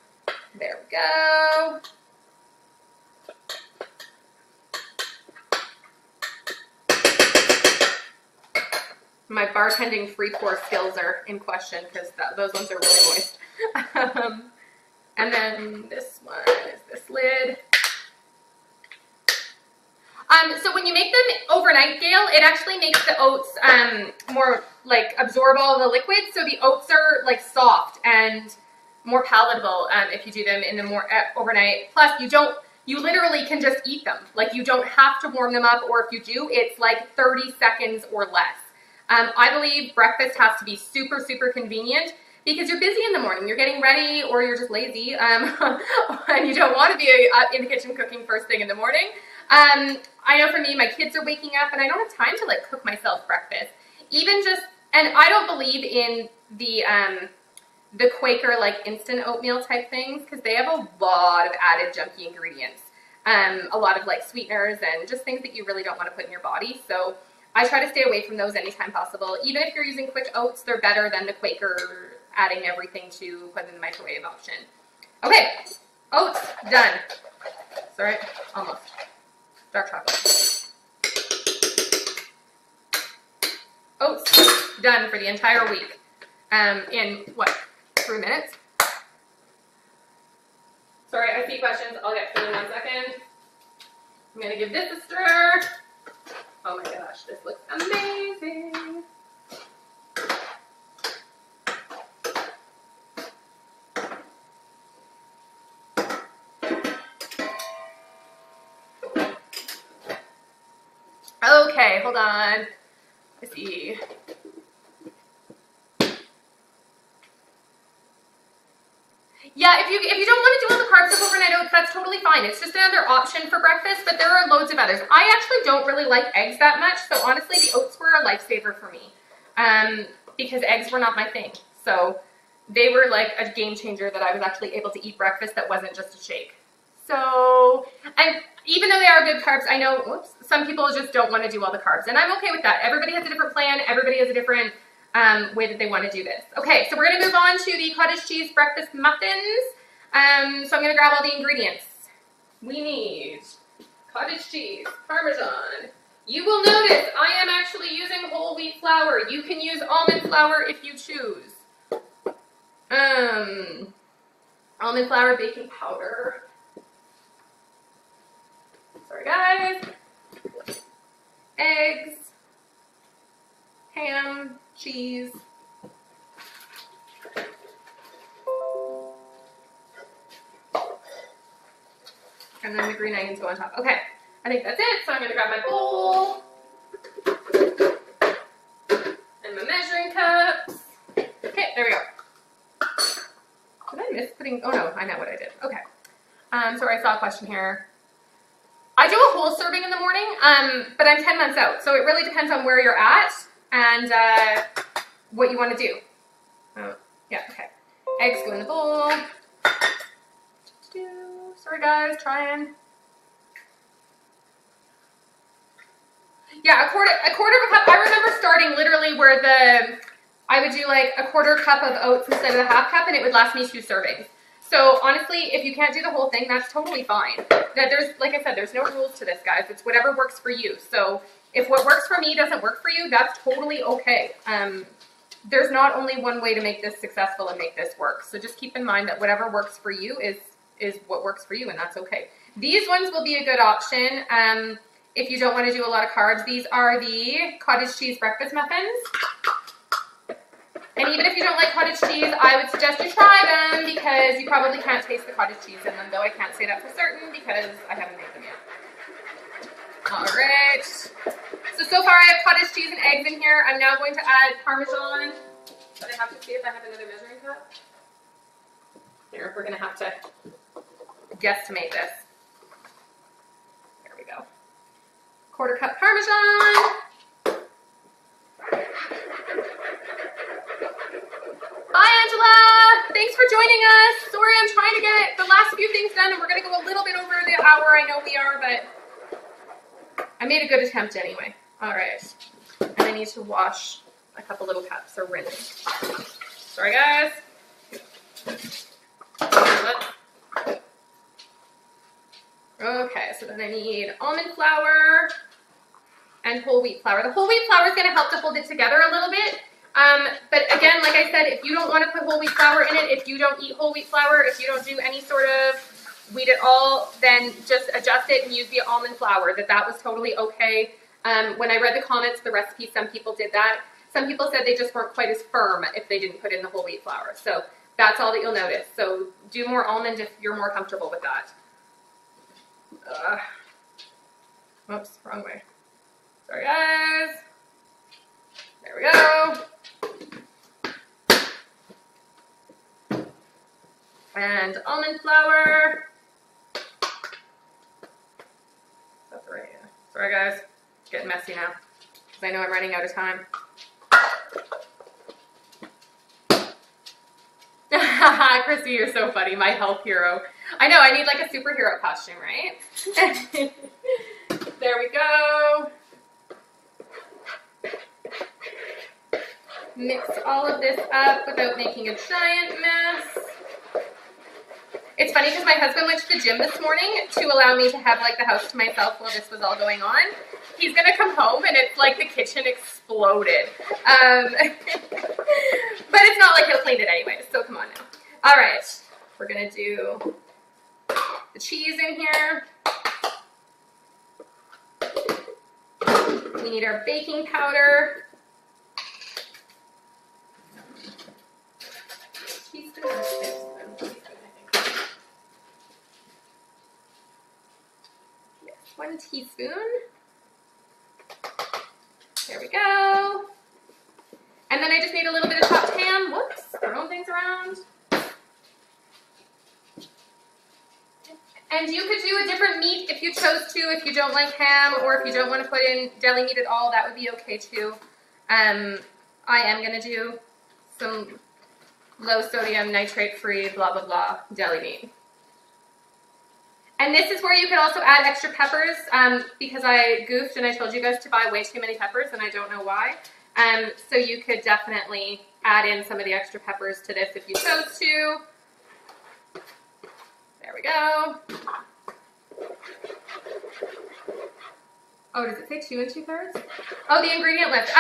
S1: there we go. My bartending free pour skills are in question because those ones are really moist. And then this one is this lid. So when you make them overnight, Gail, it actually makes the oats more like absorb all the liquid. So the oats are like soft and more palatable if you do them in the overnight. Plus, you literally can just eat them. Like you don't have to warm them up, or if you do, it's like 30 seconds or less. I believe breakfast has to be super, super convenient because you're busy in the morning. You're getting ready or you're just lazy and you don't want to be in the kitchen cooking first thing in the morning. I know for me, my kids are waking up and I don't have time to like cook myself breakfast. And I don't believe in the Quaker like instant oatmeal type things because they have a lot of added junky ingredients. A lot of like sweeteners and just things that you really don't want to put in your body. So I try to stay away from those anytime possible. Even if you're using quick oats, they're better than the Quaker adding everything to put in the microwave option. Okay, oats, done. Sorry, almost. Dark chocolate. Oats, done for the entire week. In what, 3 minutes? Sorry, I see questions. I'll get to them in 1 second. I'm gonna give this a stir. Oh my gosh, this looks amazing. Okay, hold on. Let's see. Yeah, if you don't want to do all the carbs of overnight oats, that's totally fine. It's just another option for breakfast, but there are loads of others. I actually don't really like eggs that much, so honestly, the oats were a lifesaver for me because eggs were not my thing. So they were like a game changer that I was actually able to eat breakfast that wasn't just a shake. So, and even though they are good carbs, I know some people just don't want to do all the carbs, and I'm okay with that. Everybody has a different plan. Everybody has a different way that they want to do this. Okay, so we're going to move on to the cottage cheese breakfast muffins. So I'm going to grab all the ingredients. We need cottage cheese, Parmesan. You will notice I am actually using whole wheat flour. You can use almond flour if you choose. Almond flour, baking powder. Sorry guys. Eggs, ham, cheese. And then the green onions go on top. Okay, I think that's it. So I'm gonna grab my bowl and my measuring cups. Okay, there we go. Did I miss putting, oh no, I know what I did. Okay, sorry, I saw a question here. I do a whole serving in the morning, but I'm 10 months out. So it really depends on where you're at and what you want to do. Yeah, okay. Eggs go in the bowl. Sorry guys, trying. Yeah, a quarter of a cup. I remember starting literally where I would do like a quarter cup of oats instead of a half cup, and it would last me 2 servings. So honestly, if you can't do the whole thing, that's totally fine. There's, like I said, there's no rules to this, guys. It's whatever works for you. So if what works for me doesn't work for you, that's totally okay. There's not only one way to make this successful and make this work. So just keep in mind that whatever works for you is what works for you, and that's okay. These ones will be a good option if you don't want to do a lot of carbs. These are the cottage cheese breakfast muffins. And even if you don't like cottage cheese, I would suggest you try them because you probably can't taste the cottage cheese in them, though I can't say that for certain because I haven't made them yet. All right. So far I have cottage cheese and eggs in here. I'm now going to add Parmesan, but I have to see if I have another measuring cup. Here, we're going to have to guesstimate this. There we go. Quarter cup Parmesan. Bye, Angela. Thanks for joining us. Sorry, I'm trying to get the last few things done, and we're going to go a little bit over the hour. I know we are, but I made a good attempt anyway. All right. And I need to wash a couple little cups or rinse. Sorry, guys. Okay, so then I need almond flour and whole wheat flour. The whole wheat flour is going to help to hold it together a little bit. But again, like I said, if you don't want to put whole wheat flour in it, if you don't eat whole wheat flour, if you don't do any sort of wheat at all, then just adjust it and use the almond flour. That was totally okay. When I read the comments, the recipe, some people did that. Some people said they just weren't quite as firm if they didn't put in the whole wheat flour. So that's all that you'll notice. So do more almond if you're more comfortable with that. Oops, wrong way. Sorry, guys. There we go. And almond flour. That's right. Yeah. Sorry, guys. It's getting messy now because I know I'm running out of time. Chrissy, you're so funny. My health hero. I know, I need like a superhero costume, right? There we go. Mix all of this up without making a giant mess. It's funny because my husband went to the gym this morning to allow me to have like the house to myself while this was all going on. He's going to come home and it's like the kitchen exploded. But it's not like he'll clean it anyway, so come on now. All right, we're going to do the cheese in here. We need our baking powder. Teaspoon or tablespoon? Yes, 1 teaspoon. There we go. And then I just need a little bit of chopped ham. Whoops, throwing things around. And you could do a different meat if you chose to, if you don't like ham, or if you don't want to put in deli meat at all, that would be okay too. I am going to do some low sodium, nitrate free, blah, blah, blah, deli meat. And this is where you could also add extra peppers, because I goofed and I told you guys to buy way too many peppers and I don't know why. So you could definitely add in some of the extra peppers to this if you chose to. There we go. Oh, does it say 2 2/3? Oh, the ingredient list.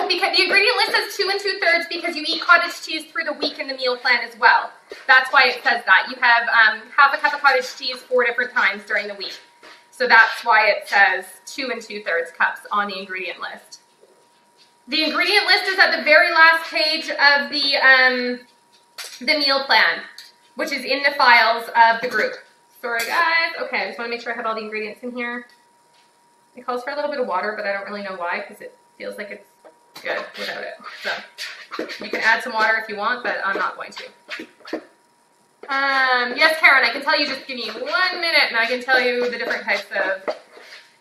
S1: Because the ingredient list says 2 2/3 because you eat cottage cheese through the week in the meal plan as well. That's why it says that. You have half a cup of cottage cheese 4 different times during the week. So that's why it says 2 2/3 cups on the ingredient list. The ingredient list is at the very last page of the meal plan, which is in the files of the group. Sorry guys. Okay, I just want to make sure I have all the ingredients in here. It calls for a little bit of water, but I don't really know why because it feels like it's good without it. So you can add some water if you want, but I'm not going to. Yes, Karen, I can tell you, just give me 1 minute and I can tell you the different types of...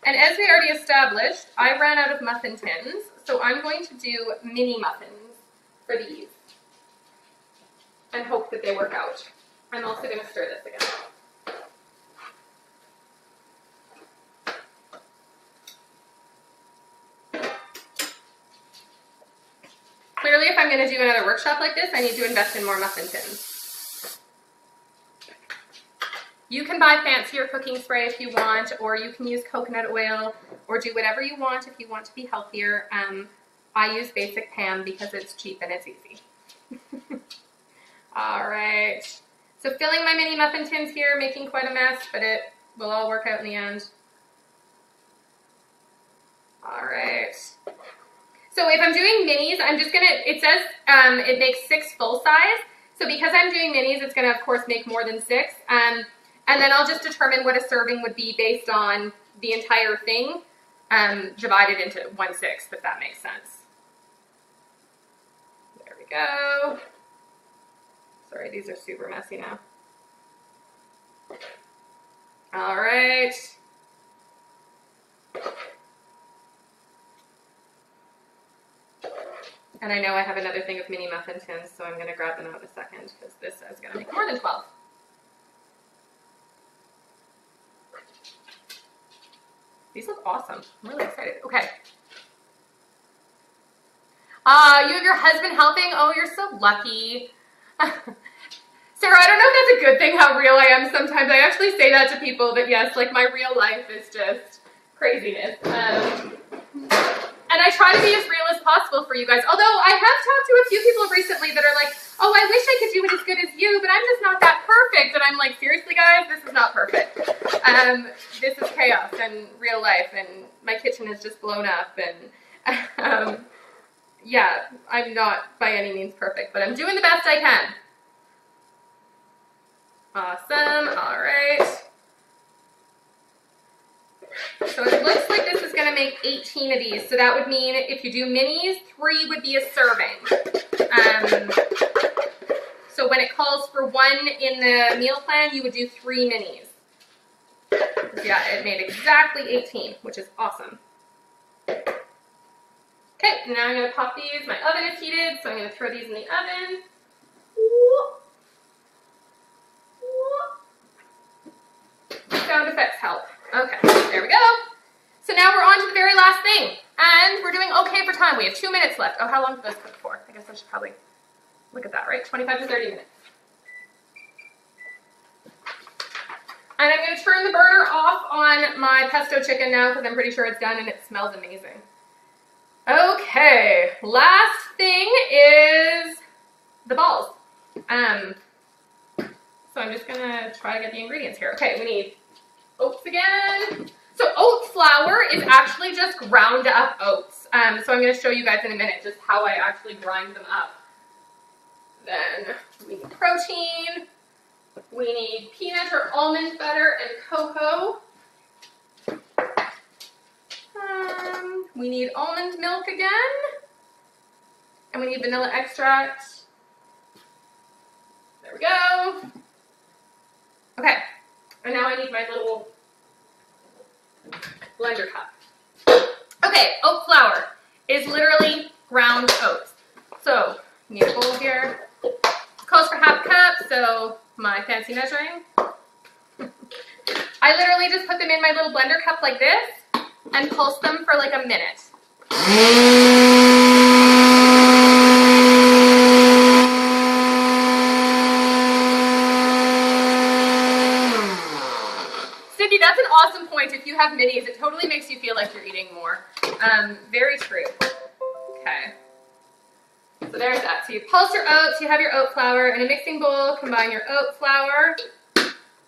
S1: And as we already established, I ran out of muffin tins, so I'm going to do mini muffins for these and hope that they work out. I'm also going to stir this again. Clearly, if I'm going to do another workshop like this, I need to invest in more muffin tins. You can buy fancier cooking spray if you want, or you can use coconut oil, or do whatever you want if you want to be healthier. I use basic Pam because it's cheap and it's easy. All right. So filling my mini muffin tins here, making quite a mess, but it will all work out in the end. All right. So if I'm doing minis, I'm just going to, it says it makes 6 full size. So because I'm doing minis, it's going to, of course, make more than 6. And then I'll just determine what a serving would be based on the entire thing divided into 1/6, if that makes sense. There we go. Sorry, these are super messy now. All right. And I know I have another thing of mini muffin tins, so I'm going to grab them out in a second because this is going to make more than 12. These look awesome. I'm really excited. Okay. You have your husband helping? Oh, you're so lucky. Sarah, I don't know if that's a good thing how real I am sometimes. I actually say that to people, that yes, like my real life is just craziness. And I try to be as real as possible for you guys. Although I have talked to a few people recently that are like, oh, I wish I could do it as good as you, but I'm just not that perfect. And I'm like, seriously, guys, this is not perfect. This is chaos and real life, and my kitchen is just blown up. And yeah, I'm not by any means perfect, but I'm doing the best I can. Awesome. All right. So it looks like this is going to make 18 of these. So that would mean if you do minis, 3 would be a serving. So when it calls for 1 in the meal plan, you would do 3 minis. Yeah, it made exactly 18, which is awesome. Okay, now I'm going to pop these. My oven is heated, so I'm going to throw these in the oven. Sound effects help. Okay, there we go. So now we're on to the very last thing. And we're doing okay for time. We have 2 minutes left. Oh, how long did this cook for? I guess I should probably look at that, right? 25 to 30 minutes. And I'm going to turn the burner off on my pesto chicken now because I'm pretty sure it's done and it smells amazing. Okay, last thing is the balls. So I'm just going to try to get the ingredients here. Okay, we need oats again. So oat flour is actually just ground up oats. So I'm going to show you guys in a minute just how I actually grind them up. Then we need protein. We need peanut or almond butter and cocoa. We need almond milk again. And we need vanilla extract. There we go. Okay. And now I need my little blender cup. Okay, oat flour is literally ground oats. So, you need a bowl here. It calls for half a cup, so my fancy measuring. I literally just put them in my little blender cup like this and pulse them for like a minute. Cindy, that's an awesome point. If you have minis, it totally makes you feel like you're eating more. Very true. Okay. So there's that. So you pulse your oats, you have your oat flour in a mixing bowl, combine your oat flour,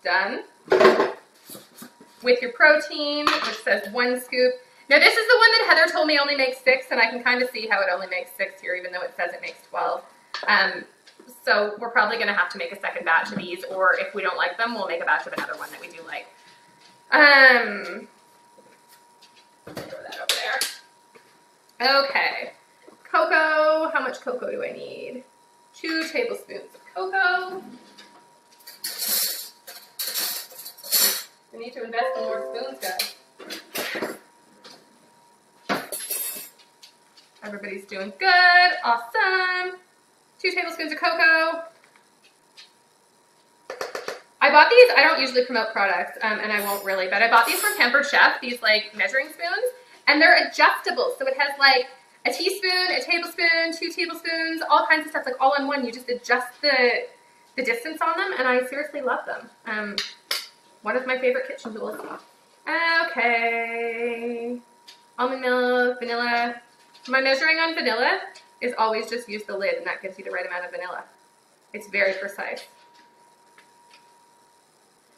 S1: done, with your protein, which says 1 scoop. Now this is the one that Heather told me only makes 6, and I can kind of see how it only makes 6 here, even though it says it makes 12. So we're probably going to have to make a second batch of these, or if we don't like them, we'll make a batch of another one that we do like. Throw that over there. Okay. Cocoa. How much cocoa do I need? 2 tablespoons of cocoa. I need to invest in more spoons, guys. Everybody's doing good. Awesome. 2 tablespoons of cocoa. I bought these, I don't usually promote products, and I won't really, but I bought these from Pampered Chef, these like measuring spoons, and they're adjustable. So it has like a teaspoon, a tablespoon, 2 tablespoons, all kinds of stuff, like all in one. You just adjust the distance on them, and I seriously love them. One of my favorite kitchen tools. Okay. Almond milk, vanilla. My measuring on vanilla is always just use the lid, and that gives you the right amount of vanilla. It's very precise.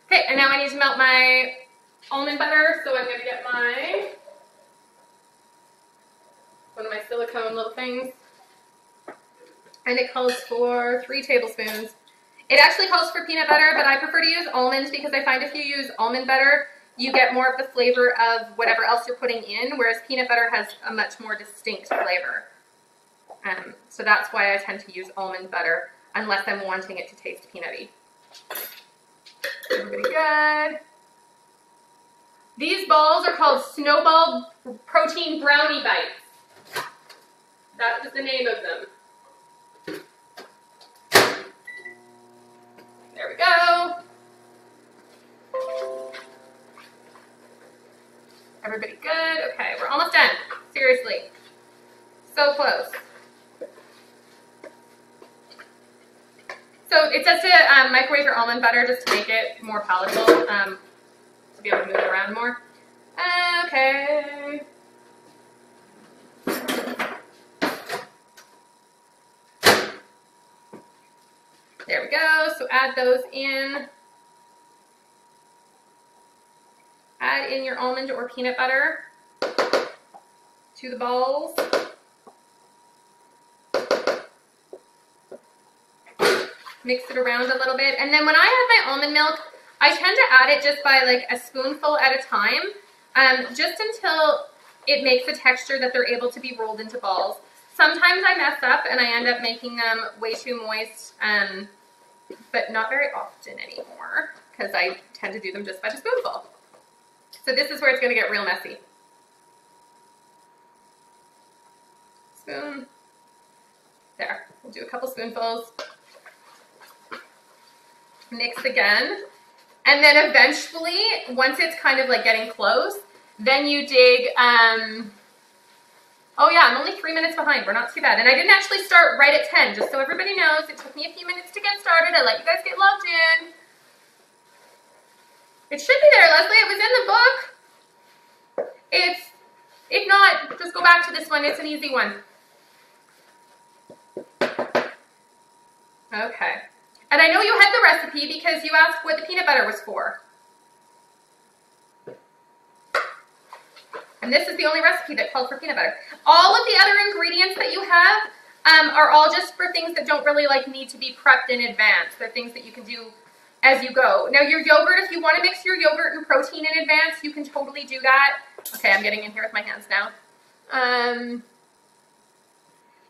S1: Okay, and now I need to melt my almond butter, so I'm going to get one of my silicone little things. And it calls for 3 tablespoons. It actually calls for peanut butter, but I prefer to use almonds because I find if you use almond butter, you get more of the flavor of whatever else you're putting in, whereas peanut butter has a much more distinct flavor. So that's why I tend to use almond butter, unless I'm wanting it to taste peanutty. Everybody good? These balls are called Snowball Protein Brownie Bites. That is the name of them. There we go. Everybody good? Okay, we're almost done. Seriously. So close. So it says to microwave your almond butter just to make it more palatable, to be able to move it around more. Okay. There we go. So add those in. Add in your almond or peanut butter to the balls. Mix it around a little bit. And then when I have my almond milk, I tend to add it just by like a spoonful at a time, just until it makes a texture that they're able to be rolled into balls. Sometimes I mess up and I end up making them way too moist, but not very often anymore because I tend to do them just by the spoonful. So this is where it's going to get real messy. Spoon. There. We'll do a couple spoonfuls. Mix again. And then eventually, once it's kind of like getting close, then you dig, oh yeah, I'm only 3 minutes behind. We're not too bad. And I didn't actually start right at 10, just so everybody knows. It took me a few minutes to get started. I let you guys get logged in. It should be there, Leslie. It was in the book. If not, just go back to this one. It's an easy one. Okay. And I know you had the recipe because you asked what the peanut butter was for. And this is the only recipe that called for peanut butter. All of the other ingredients that you have are all just for things that don't really like need to be prepped in advance. They're things that you can do as you go. Now your yogurt, if you want to mix your yogurt and protein in advance, you can totally do that. Okay, I'm getting in here with my hands now.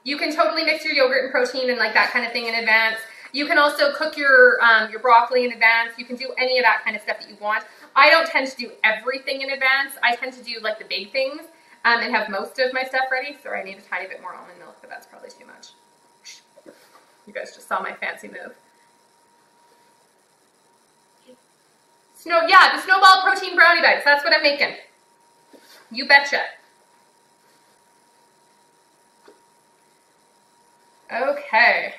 S1: You can totally mix your yogurt and protein and like that kind of thing in advance. You can also cook your broccoli in advance. You can do any of that kind of stuff that you want. I don't tend to do everything in advance. I tend to do like the big things and have most of my stuff ready. Sorry, I need a tiny bit more almond milk, but that's probably too much. You guys just saw my fancy move. Yeah, the Snowball protein brownie bites. That's what I'm making. You betcha. Okay.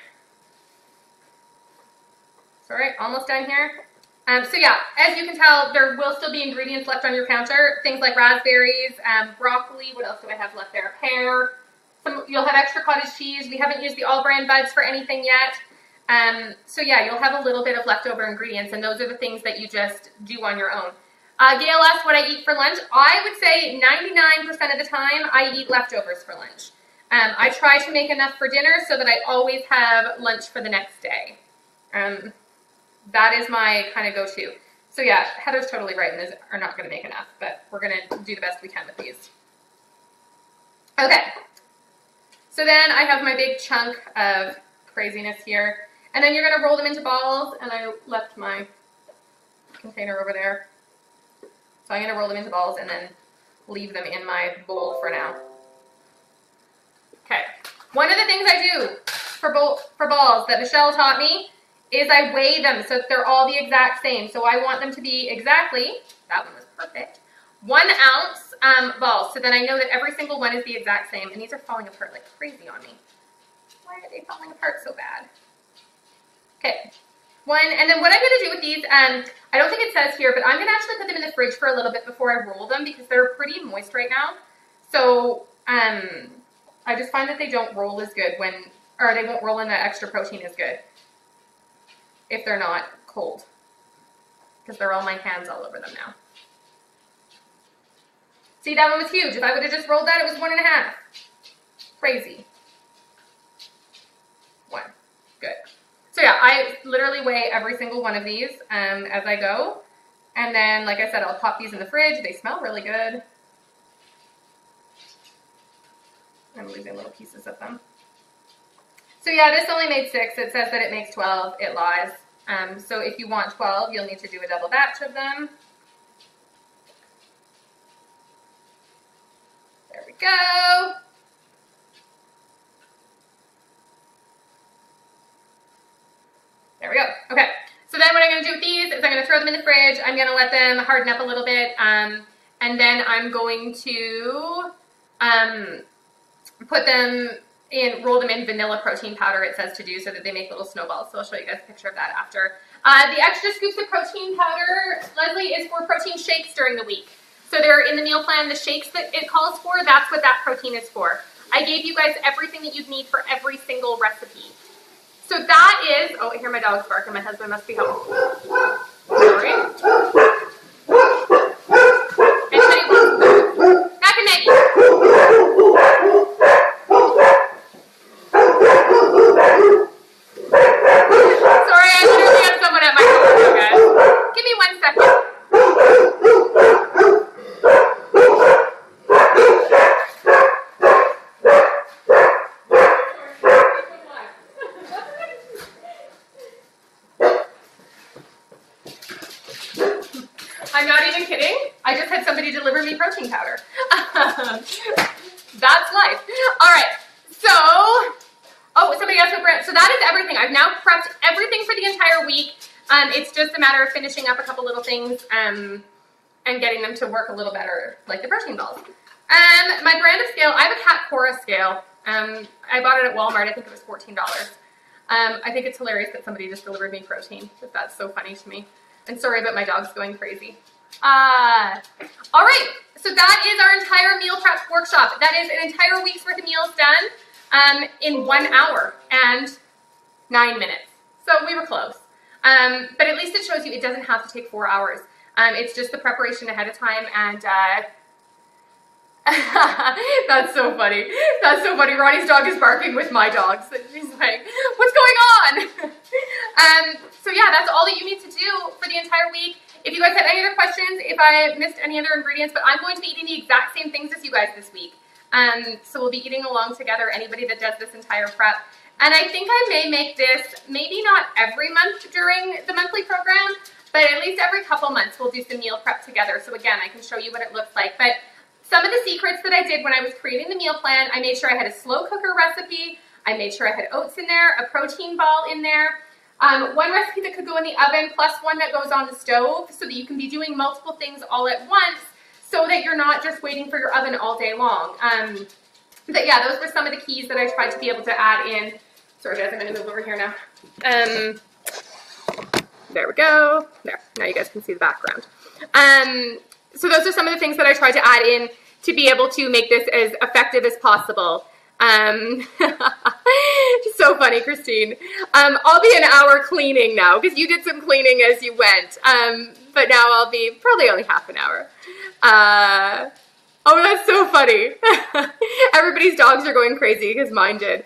S1: Sorry, almost done here. So yeah, as you can tell, there will still be ingredients left on your counter. Things like raspberries, broccoli. What else do I have left there? Pear. You'll have extra cottage cheese. We haven't used the all-brand buds for anything yet. So yeah, you'll have a little bit of leftover ingredients, and those are the things that you just do on your own. Gail asked what I eat for lunch. I would say 99% of the time I eat leftovers for lunch. I try to make enough for dinner so that I always have lunch for the next day. That is my kind of go-to. So yeah, Heather's totally right, and these are not going to make enough, but we're going to do the best we can with these. Okay. So then I have my big chunk of craziness here. And then you're going to roll them into balls, and I left my container over there. So I'm going to roll them into balls and then leave them in my bowl for now. Okay. One of the things I do for balls that Michelle taught me is I weigh them so that they're all the exact same. So I want them to be exactly, that one was perfect, 1 ounce balls. So then I know that every single one is the exact same. And these are falling apart like crazy on me. Why are they falling apart so bad? Okay. And then what I'm going to do with these, I don't think it says here, but I'm going to actually put them in the fridge for a little bit before I roll them because they're pretty moist right now. So I just find that they don't roll as good or they won't roll in that extra protein as good if they're not cold, because they're all my hands all over them now. See, that one was huge. If I would have just rolled that, it was 1.5. Crazy. 1. Good. So yeah, I literally weigh every single one of these as I go. And then, like I said, I'll pop these in the fridge. They smell really good. I'm losing little pieces of them. So yeah, this only made 6. It says that it makes 12. It lies. So if you want 12, you'll need to do a double batch of them. There we go. There we go. Okay. So then what I'm going to do with these is I'm going to throw them in the fridge. I'm going to let them harden up a little bit. And then I'm going to put them in, roll them in vanilla protein powder, it says to do, so that they make little snowballs. So I'll show you guys a picture of that after. The extra scoops of protein powder, Leslie, is for protein shakes during the week. So they're in the meal plan, the shakes that it calls for, that's what that protein is for. I gave you guys everything that you'd need for every single recipe. So that is, oh, I hear my dog's barking. My husband must be home. Sorry. Anybody wants food? Back and Maggie. Sorry, I literally have someone at my door, guys. Give me 1 second. I'm not even kidding. I just had somebody deliver me protein powder. That's life. All right. So, oh, somebody asked for bread. So that is everything. I've now prepped everything for the entire week. It's just a matter of finishing up a couple little things and getting them to work a little better, like the protein balls. My brand of scale, I have a Cat Cora scale. I bought it at Walmart. I think it was $14. I think it's hilarious that somebody just delivered me protein. That's so funny to me. And sorry, but my dog's going crazy. All right, so that is our entire meal prep workshop. That is an entire week's worth of meals done in 1 hour and 9 minutes. So we were close. But at least it shows you it doesn't have to take 4 hours. It's just the preparation ahead of time, and that's so funny. That's so funny. Ronnie's dog is barking with my dogs. She's like, what's going on? So yeah, that's all that you need to do for the entire week. If you guys have any other questions, if I missed any other ingredients, but I'm going to be eating the exact same things as you guys this week. So we'll be eating along together, anybody that does this entire prep. And I think I may make this, maybe not every month during the monthly program, but at least every couple months we'll do some meal prep together. So again, I can show you what it looks like. But some of the secrets that I did when I was creating the meal plan, I made sure I had a slow cooker recipe. I made sure I had oats in there, a protein ball in there. One recipe that could go in the oven plus one that goes on the stove so that you can be doing multiple things all at once so that you're not just waiting for your oven all day long. But yeah, those were some of the keys that I tried to be able to add in. Sorry guys, I'm going to move over here now. There we go. There, now you guys can see the background. So those are some of the things that I tried to add in to be able to make this as effective as possible. So funny, Christine. I'll be an hour cleaning now because you did some cleaning as you went. But now I'll be probably only half an hour. Oh, that's so funny. Everybody's dogs are going crazy because mine did.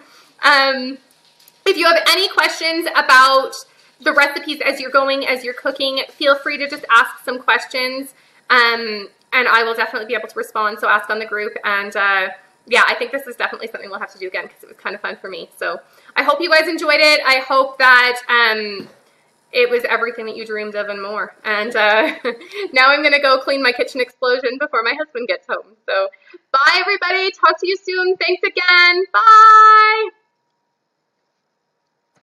S1: If you have any questions about the recipes as you're going, as you're cooking, feel free to just ask some questions. And I will definitely be able to respond. So ask on the group. And yeah, I think this is definitely something we'll have to do again because it was kind of fun for me. So I hope you guys enjoyed it. I hope that it was everything that you dreamed of and more. And now I'm going to go clean my kitchen explosion before my husband gets home. So bye, everybody. Talk to you soon. Thanks again. Bye.